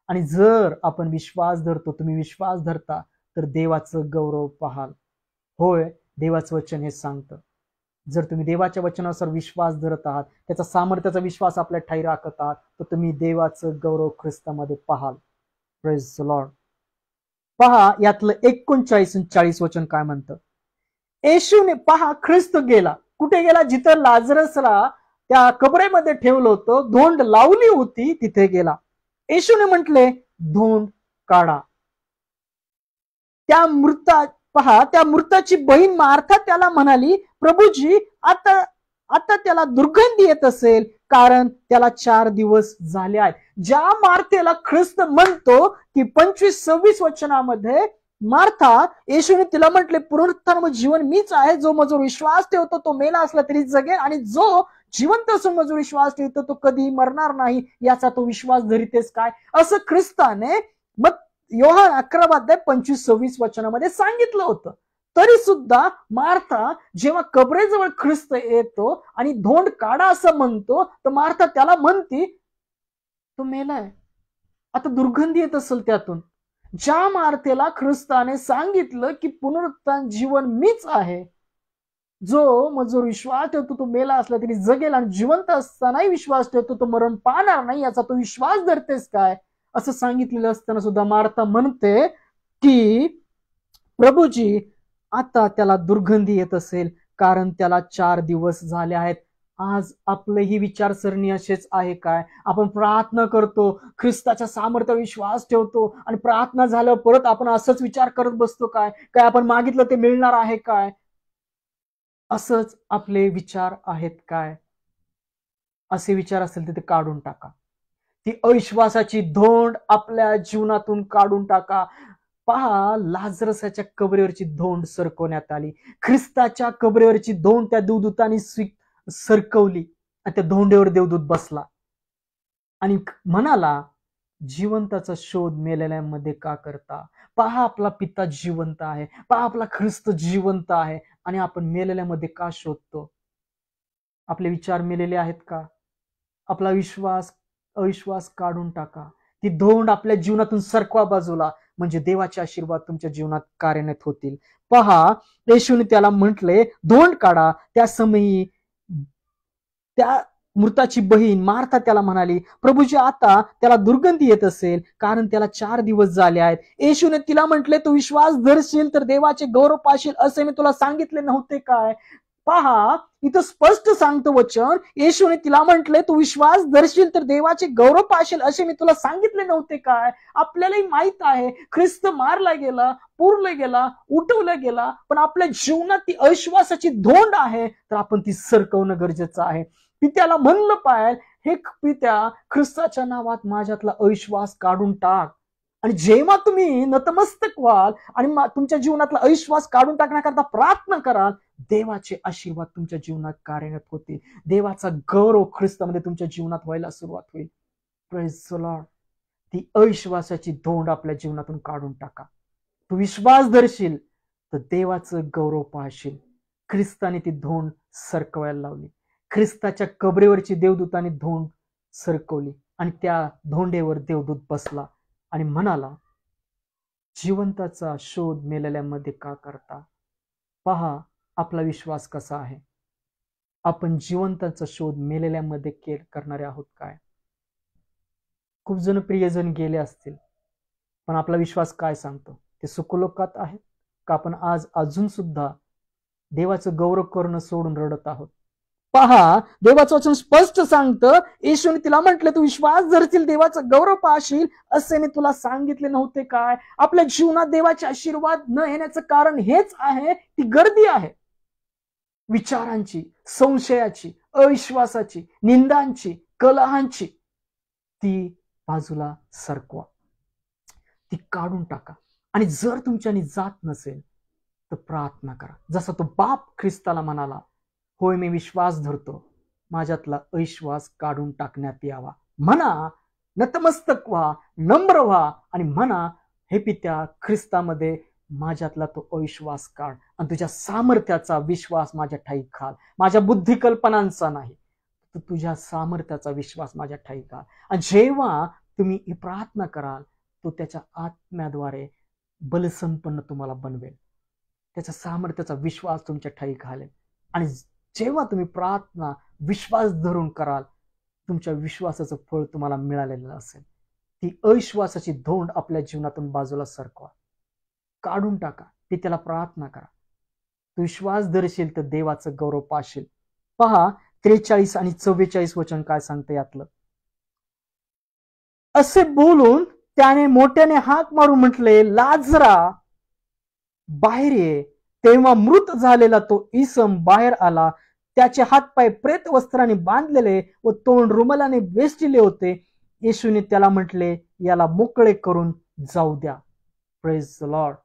आणि जर आपण विश्वास धरतो, तुम्ही विश्वास धरता तर देवाचं गौरव पाहाल. होय, देवाचं वचन हे सांगतं. जर तुम्ही देवाच्या वचनानुसार विश्वास धरत आहात, त्याचा सामर्थ्याचा विश्वास आपल्या ठाई राखत आहात, तर तुम्ही देवाचं गौरव ख्रिस्तामध्ये पाहाल. Praise the Lord. पहा यातलं 39 आणि 40 वचन काय म्हणतं. येशूने, पहा ख्रिस्त गेला. कुठे गेला. जिथं लाजरसला त्या कबरेमध्ये ठेवलं होतं, धोंड लावली होती, तिथे गेला. येशूने म्हटले, धोंड काढा. पहा त्या मृताची बहीण मार्था त्याला म्हणाली, प्रभूजी आता त्याला दुर्गंधी येत असेल, कारण त्याला 4 दिवस झाले आहेत. ज्या मार्थेला ख्रिस्त म्हणतो की 25-26 वचनामध्ये मार्था, येशूने तिला म्हटले, पुनरुत्थान व जीवन मीच आहे. जो माझ्यावर विश्वास ठेवतो तो मेला असला तरी जगेल, आणि जो जिवंत असून माझ्यावर विश्वास ठेवतो तो कधी मरणार नाही, याचा तो विश्वास धरितेस काय, असं ख्रिस्ताने मग योहान 11:25-26 वचनामध्ये सांगितलं होतं. तरी सुद्धा मार्था जेव्हा कबरेजवळ ख्रिस्त येतो आणि धोंड काढा असं म्हणतो, तर मार्था त्याला म्हणती तो मेलाय. आता दुर्गंधी येत असेल त्यातून. ज्या मार्थेला ख्रिस्ताने सांगितलं की पुनरुत्थान जीवन मीच आहे, जो माझ्यावर विश्वास ठेवतो तो मेला असला तरी जगेल, आणि जिवंत असतानाही विश्वास ठेवतो तो मरण पाहणार नाही, याचा तो विश्वास धरतेस काय, असं सांगितलेलं असताना सुद्धा मार्था म्हणते की प्रभूजी, आता त्याला दुर्गंधी येत असेल, कारण त्याला 4 दिवस झाले आहेत. आज आपलंही विचारसरणी असेच आहे काय? आपण प्रार्थना करतो, ख्रिस्ताच्या सामर्थ्यावर विश्वास ठेवतो, आणि प्रार्थना झाल्यावर परत आपण असंच विचार करत बसतो काय काय आपण मागितलं ते मिळणार आहे काय? असंच आपले विचार आहेत काय? असे विचार असेल तर ते काढून टाका. ती अविश्वासाची धोंड आपल्या जीवनातून काढून टाका. पहा, लाजरसाच्या कबरेवरची धोंड सरकवण्यात आली. ख्रिस्ताच्या कबरेवरची धोंड त्या देवदूतांनी सरकवली, आणि त्या धोंडेवर देवदूत बसला आणि म्हणाला, जिवंताचा शोध मेलेल्यांमध्ये का करता? पहा, आपला पिता जिवंत आहे, पहा आपला ख्रिस्त जिवंत आहे, आणि आपण मेलेल्यामध्ये का शोधतो? आपले विचार मेलेले आहेत का? आपला अविश्वास काढून टाका. ती धोंड आपल्या जीवनातून सरकवा बाजूला, म्हणजे देवाचे आशीर्वाद तुमच्या जीवनात कार्यान्वित होतील. पहा, येशूने त्याला म्हटले, धोंड काढा. त्या समयी त्या मृताची बहीण मार्था त्याला म्हणाली, प्रभूजी, आता त्याला दुर्गंधी येत असेल, कारण त्याला 4 दिवस झाले आहेत. येशूने तिला म्हटले, तू विश्वास धरशील तर देवाचे गौरव पाशील, असे मी तुला सांगितले नव्हते काय? पहा, इथं स्पष्ट सांगतो वचन, येशूने तिला म्हटले, तू विश्वास धरशील तर देवाचे गौरव पाशील, असे मी तुला सांगितले नव्हते काय? आपल्यालाही माहित आहे, ख्रिस्त मारला गेला, पुरला गेला, उठवला गेला, पण आपल्या जीवनात ती अविश्वासाची धोंड आहे, तर आपण ती सरकवणं गरजेचं आहे. पित्याला म्हणलं पाहिजे, हे पित्या, ख्रिस्ताच्या नावात माझ्यातला अविश्वास काढून टाक. आणि जेव्हा तुम्ही नतमस्तक व्हाल आणि तुमच्या जीवनातला अविश्वास काढून टाकण्याकरता प्रार्थना कराल, देवाचे आशीर्वाद तुमच्या जीवनात कार्यान्वित होतील. देवाचा गौरव ख्रिस्तामध्ये तुमच्या जीवनात व्हायला सुरुवात होईल. Praise the Lord. ती अविश्वासाची धोंड आपल्या जीवनातून काढून टाका. तू विश्वास धरशील तर देवाचं गौरव पाहशील. ख्रिस्ताने ती धोंड सरकवायला लावली. ख्रिस्ताच्या कबरेवरची देवदूताने धोंड सरकवली, आणि त्या धोंडेवर देवदूत बसला आणि म्हणाला, जिवंताचा शोध मेलेल्यामध्ये का करता? पहा, आपला विश्वास कसा आहे. आपण जिवंताचा शोध मेलेल्यामध्ये करणारे आहोत काय? खूप जण प्रियजन गेले असतील, पण आपला विश्वास काय सांगतो? ते सुखलोकात आहेत का आपण आज अजून सुद्धा देवाचं गौरव करणं सोडून रडत आहोत? पहा, देवाचं वचन स्पष्ट सांगतं, येशूने तिला म्हटलं, तू विश्वास धरशील देवाचं गौरव पाहशील, असे मी तुला सांगितले नव्हते काय? आपल्या जीवनात देवाचे आशीर्वाद न येण्याचं कारण हेच आहे, ती गर्दी आहे. विचारांची, संशयाची, अविश्वासाची, निंदांची, कलहांची, ती बाजूला सरकवा, ती काढून टाका. आणि जर तुमच्यानी जात नसेल तर प्रार्थना करा. जसा तो बाप ख्रिस्ताला म्हणाला, होय मी विश्वास धरतो, माझ्यातला अविश्वास काढून टाकण्यात यावा. म्हणा, नतमस्तक व्हा, नम्र व्हा, आणि म्हणा, हे पित्या, ख्रिस्तामध्ये माझ्यातला तो अविश्वास काढ, आणि तुझ्या सामर्थ्याचा विश्वास माझ्या ठाई घाल. माझ्या बुद्धी कल्पनांचा नाही, तर तुझ्या सामर्थ्याचा विश्वास माझ्या ठाई घाल. आणि जेव्हा तुम्ही ही प्रार्थना कराल, तो त्याच्या आत्म्याद्वारे बलसंपन्न तुम्हाला बनवेल. त्याच्या सामर्थ्याचा विश्वास तुमच्या ठाई घालेल. आणि जेव्हा तुम्ही प्रार्थना विश्वास धरून कराल, तुमच्या विश्वासाचं फळ तुम्हाला मिळालेलं असेल. ती अविश्वासाची धोंड आपल्या जीवनातून बाजूला सरकवा, काढून टाका. ती त्याला प्रार्थना करा. तू विश्वास धरशील तर देवाचं गौरव पाशील. पहा, 43 आणि 44 वचन काय सांगतं यातलं. असे बोलून त्याने मोठ्याने हाक मारून म्हटले, लाजरा बाहेर ये. तेव्हा मृत झालेला तो इसम बाहेर आला. त्याचे हातपाय प्रेत वस्त्राने बांधलेले व तोंड रुमालाने वेष्टिले होते. येशूने त्याला म्हटले, याला मोकळे करून जाऊ द्या. Praise the Lord.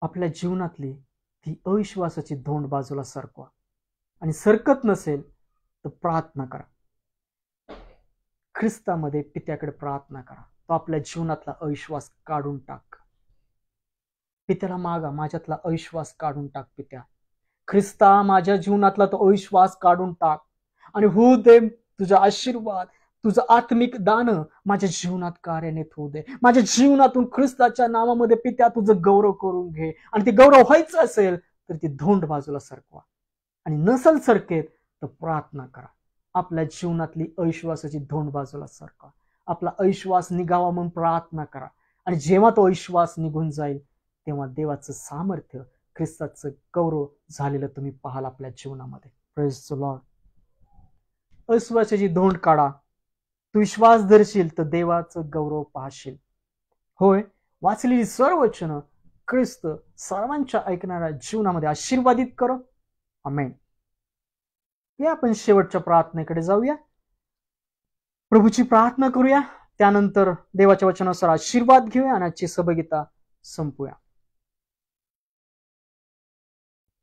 आपल्या जीवनातली ती अविश्वासाची धोंड बाजूला सरकवा, आणि सरकत नसेल तर प्रार्थना करा. ख्रिस्तामध्ये पित्याकडे प्रार्थना करा. तो आपल्या जीवनातला अविश्वास काढून टाक. पित्याला मागा, माझ्यातला अविश्वास काढून टाक पित्या. ख्रिस्ता, माझ्या जीवनातला तो अविश्वास काढून टाक आणि होऊ दे तुझा आशीर्वाद, तुझं आत्मिक दान माझ्या जीवनात कार्यान्वित होऊ दे. माझ्या जीवनातून ख्रिस्ताच्या नावामध्ये पित्या तुझं गौरव करून घे. आणि ते गौरव व्हायचं असेल तर ती धोंड बाजूला सरकवा, आणि नसल सरकेत तर प्रार्थना करा. आपल्या जीवनातली अविश्वासाची धोंड बाजूला सरका. आपला अविश्वास निघावा म्हणून प्रार्थना करा. आणि जेव्हा तो अविश्वास निघून जाईल तेव्हा देवाचं सामर्थ्य, ख्रिस्ताचं गौरव झालेलं तुम्ही पाहाल आपल्या जीवनामध्ये. Praise the Lord. अविश्वासाची धोंड काढा. तू विश्वास धरशील तर देवाचं गौरव पाहशील. होय, वाचलेली सर्व वचनं ख्रिस्त सर्वांच्या ऐकणाऱ्या जीवनामध्ये आशीर्वादित करो. आमेन. या आपण शेवटच्या प्रार्थनेकडे जाऊया. प्रभूची प्रार्थना करूया, त्यानंतर देवाच्या वचनानुसार आशीर्वाद घेऊया आणि आजची सहभागिता संपूया.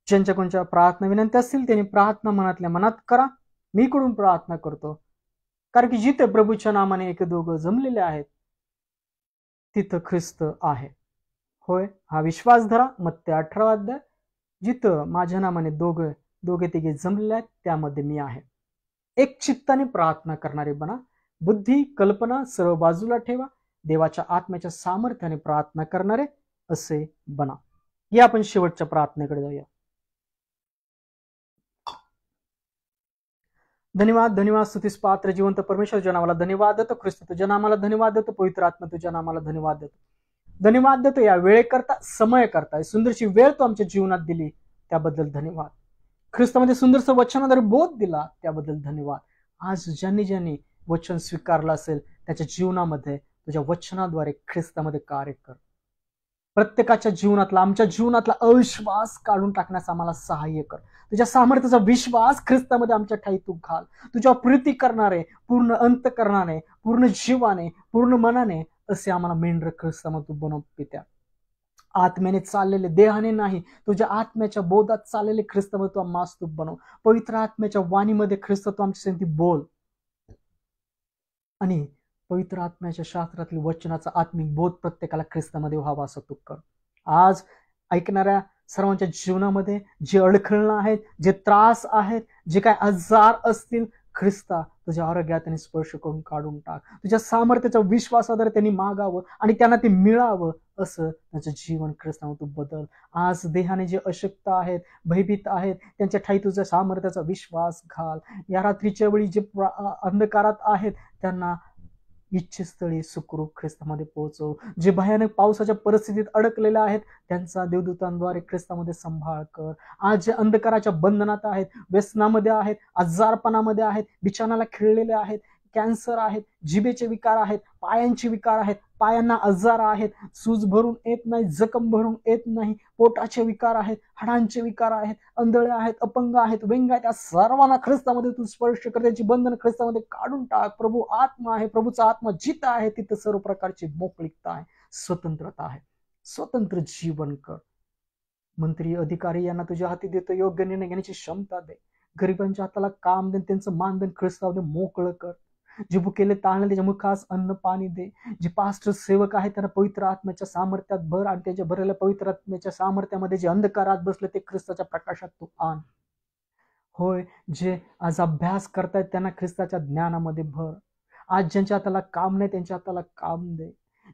ज्यांच्या कोणत्या प्रार्थना विनंती असतील त्यांनी प्रार्थना मनातल्या मनात करा. मी कडून प्रार्थना करतो. कारण की जिथे प्रभूच्या नामाने एक दोघं जमलेले आहेत तिथं ख्रिस्त आहे. होय, हा विश्वास धरा. मत्ते 18 अध्याय, जिथं माझ्या नामाने दोघे तिघे जमलेले आहेत त्यामध्ये मी आहे. एक चित्ताने प्रार्थना करणारे बना. बुद्धी कल्पना सर्व बाजूला ठेवा. देवाच्या आत्म्याच्या सामर्थ्याने प्रार्थना करणारे असे बना. या आपण शेवटच्या प्रार्थनेकडे जाऊया. धन्यवाद, धन्यवाद. स्तुतीस पात्र जिवंत परमेश्वर तुझ्या नावाला धन्यवाद देतो. ख्रिस्त तुझ्या नामाला धन्यवाद देतो. पवित्र आत्मा तुझ्या नामाला धन्यवाद देतो. धन्यवाद देतो या वेळेकरता, समय करता, सुंदरशी वेळ तू आमच्या जीवनात दिली त्याबद्दल धन्यवाद. ख्रिस्तामध्ये सुंदरसं वचनाद्वारे बोध दिला त्याबद्दल धन्यवाद. आज ज्यांनी ज्यांनी वचन स्वीकारलं असेल त्याच्या जीवनामध्ये तुझ्या वचनाद्वारे ख्रिस्तामध्ये कार्य कर. प्रत्येकाच्या जीवनातला, आमच्या जीवनातला अविश्वास काढून टाकण्यास आम्हाला सहाय्य कर. तुझ्या सामर्थ्याचा विश्वास ख्रिस्तामध्ये आमच्या ठाई तू घाल. तुझ्या प्रीती करणारे, पूर्ण अंत करणारे, पूर्ण जीवाने, पूर्ण मनाने असे आम्हाला मेंढर ख्रिस्तामध्ये तू बनव पित्या. आत्म्याने चाललेले, देहाने नाही, तुझ्या आत्म्याच्या बोधात चाललेले ख्रिस्तामध्ये तू आम्हास तू बनव. पवित्र आत्म्याच्या वाणीमध्ये ख्रिस्त तू आमच्या संगती बोल, आणि पवित्र आत्म्याच्या शास्त्रातील वचनाचा आत्मिक बोध प्रत्येकाला ख्रिस्तामध्ये व्हावा असं तू कर. आज ऐकणाऱ्या सर्वांच्या जीवनामध्ये जे अडखळणं आहेत, जे त्रास आहेत, जे काय आजार असतील, ख्रिस्ता तुझ्या आरोग्यात त्यांनी स्पर्श करून काढून टाक. तुझ्या सामर्थ्याचा विश्वासाद्वारे त्यांनी मागावं आणि त्यांना ते मिळावं असं त्यांचं जीवन ख्रिस्तामध्ये तू बदल. आज देहाने जे अशक्त आहेत, भयभीत आहेत, त्यांच्या ठाई तुझ्या सामर्थ्याचा विश्वास घाल. या रात्रीच्या वेळी जे अंधकारात आहेत त्यांना इच्छितस्थळी सुखरूप ख्रिस्तामध्ये पोहोचव. जे भयानक पावसाच्या परिस्थितीत अडकलेले आहेत त्यांचा देवदूतांद्वारे ख्रिस्तामध्ये सांभाळ कर. आज जे अंधकाराच्या बंधनात आहेत, व्यसनामध्ये आहेत, आजारपणामध्ये आहेत, बिछानाला खिळलेले आहेत, कॅन्सर आहेत, जिभेचे विकार आहेत, पायांचे विकार आहेत, पायांना आजार आहेत, सूज भरून येत नाही, जखम भरून येत नाही, पोटाचे विकार आहेत, हाडांचे विकार आहेत, आंधळे आहेत, अपंग आहेत, व्यंग आहेत, या सर्वांना ख्रिस्तामध्ये तू स्पर्श कर. त्यांची बंधन ख्रिस्तामध्ये काढून टाक. प्रभू आत्मा आहे, प्रभूचा आत्मा जिथं आहे तिथं सर्व प्रकारची मोकळीकता आहे, स्वतंत्रता आहे. स्वतंत्र जीवन कर. मंत्री अधिकारी यांना तुझ्या हाती देतो, योग्य निर्णय घेण्याची क्षमता दे. गरिबांच्या हाताला काम दे, त्यांचं मानधन ख्रिस्तामध्ये मोकळं कर. जे भुकेले ताळले त्याच्या मुखास अन्न पाणी दे. जे पास्टर सेवक आहेत त्यांना पवित्र आत्म्याच्या सामर्थ्यात भर, आणि त्याच्या भरलेल्या पवित्र आत्म्याच्या सामर्थ्यामध्ये जे अंधकारात बसले ते ख्रिस्ताच्या प्रकाशात तू आण. होय, जे आज अभ्यास करतायत त्यांना ख्रिस्ताच्या ज्ञानामध्ये भर. आज ज्यांच्या हाताला काम नाही त्यांच्या हाताला काम दे.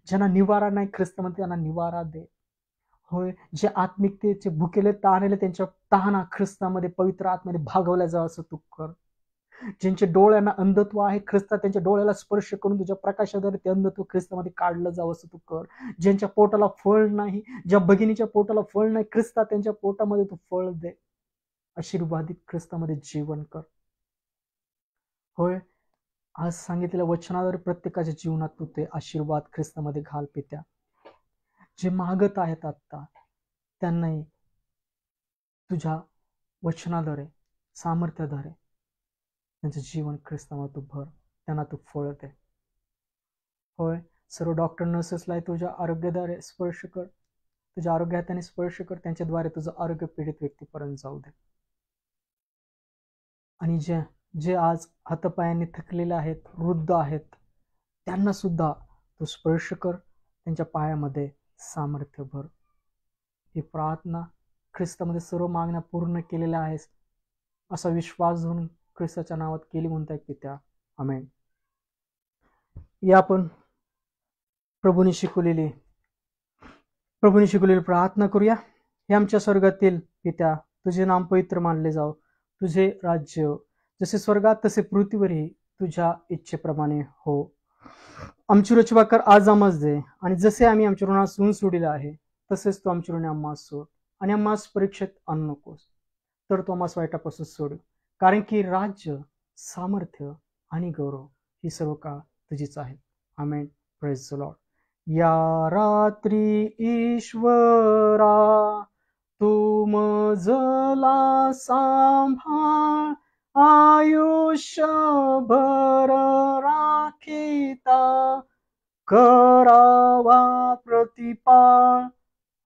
ज्यांना निवारा नाही ख्रिस्तामध्ये त्यांना निवारा दे. होय, जे आत्मिकतेचे भुकेले ताणले त्यांच्या तहाना ख्रिस्तामध्ये पवित्र आत्म्याने भागवल्या जावं असं तू कर. ज्यांच्या डोळ्यांना अंधत्व आहे ख्रिस्ता त्यांच्या डोळ्याला स्पर्श करून तुझ्या प्रकाशाद्वारे ते अंधत्व ख्रिस्तामध्ये काढलं जावं असं तू कर. ज्यांच्या पोटाला फळ नाही, ज्या भगिनीच्या पोटाला फळ नाही, ख्रिस्ता त्यांच्या पोटामध्ये तू फळ दे. आशीर्वादित ख्रिस्तामध्ये जीवन कर. होय, आज सांगितलेल्या वचनाद्वारे प्रत्येकाच्या जीवनात तू ते आशीर्वाद ख्रिस्तामध्ये घाल पित्या. जे मागत आहेत आता त्यांनाही तुझ्या वचनाद्वारे सामर्थ्याद्वारे त्यांचं जीवन ख्रिस्तामध्ये तू भर, त्यांना तू फळ दे. होय, सर्व डॉक्टर नर्सेसला तुझ्या आरोग्याद्वारे स्पर्श कर, तुझ्या आरोग्य हाताने स्पर्श कर, त्यांच्याद्वारे तुझं आरोग्य पीडित व्यक्तीपर्यंत जाऊ दे. आणि जे जे आज हातापायांनी थकलेले आहेत, वृद्ध आहेत, त्यांना सुद्धा तू स्पर्श कर, त्यांच्या पायामध्ये सामर्थ्य भर. ही प्रार्थना ख्रिस्तामध्ये सर्व मागण्या पूर्ण केलेल्या आहेस असा विश्वास धरून ख्रिस्ताच्या नावात केली म्हणताय पित्या. आमेन. या आपण प्रभूने शिकवलेली प्रार्थना करूया. हे आमच्या स्वर्गातील पित्या, तुझे नाम पवित्र मानले जाव, तुझे राज्य जसे स्वर्गात तसे पृथ्वीवरही तुझ्या इच्छेप्रमाणे हो. आमची रोजची भाकर आज आम्हास दे, आणि जसे आम्ही आमच्या ऋणास ऋण सोडिले आहे तसेच तू आमची ऋणे आम्हास सोड, आणि आम्हास परीक्षेत आणू नकोस, तर तू आम्हास वाईटापासून सोड, कारण की राज्य, सामर्थ्य आणि गौरव ही सर्व काळ तुझीच आहे. आमेन. Praise the Lord. या रात्री ईश्वरा तू मजला सांभाळ, आयुष्यभर राखीता करावा प्रतिपाळ.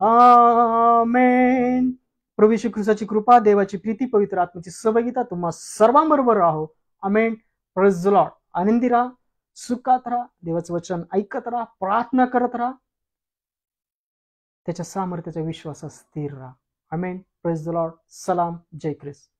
आमेन. प्रभू येशू ख्रिस्ताची कृपा, देवाची प्रीती, पवित्र आत्म्याची सहभागिता तुम्हा सर्वांबरोबर राहो. आमेन. Praise the Lord. आनंदी राहा, सुखात राहा, देवाचं वचन ऐकत राहा, प्रार्थना करत राहा, त्याच्या सामर्थ्याच्या विश्वासात स्थिर राहा. आमेन. Praise the Lord. सलाम. जय ख्रिस्त.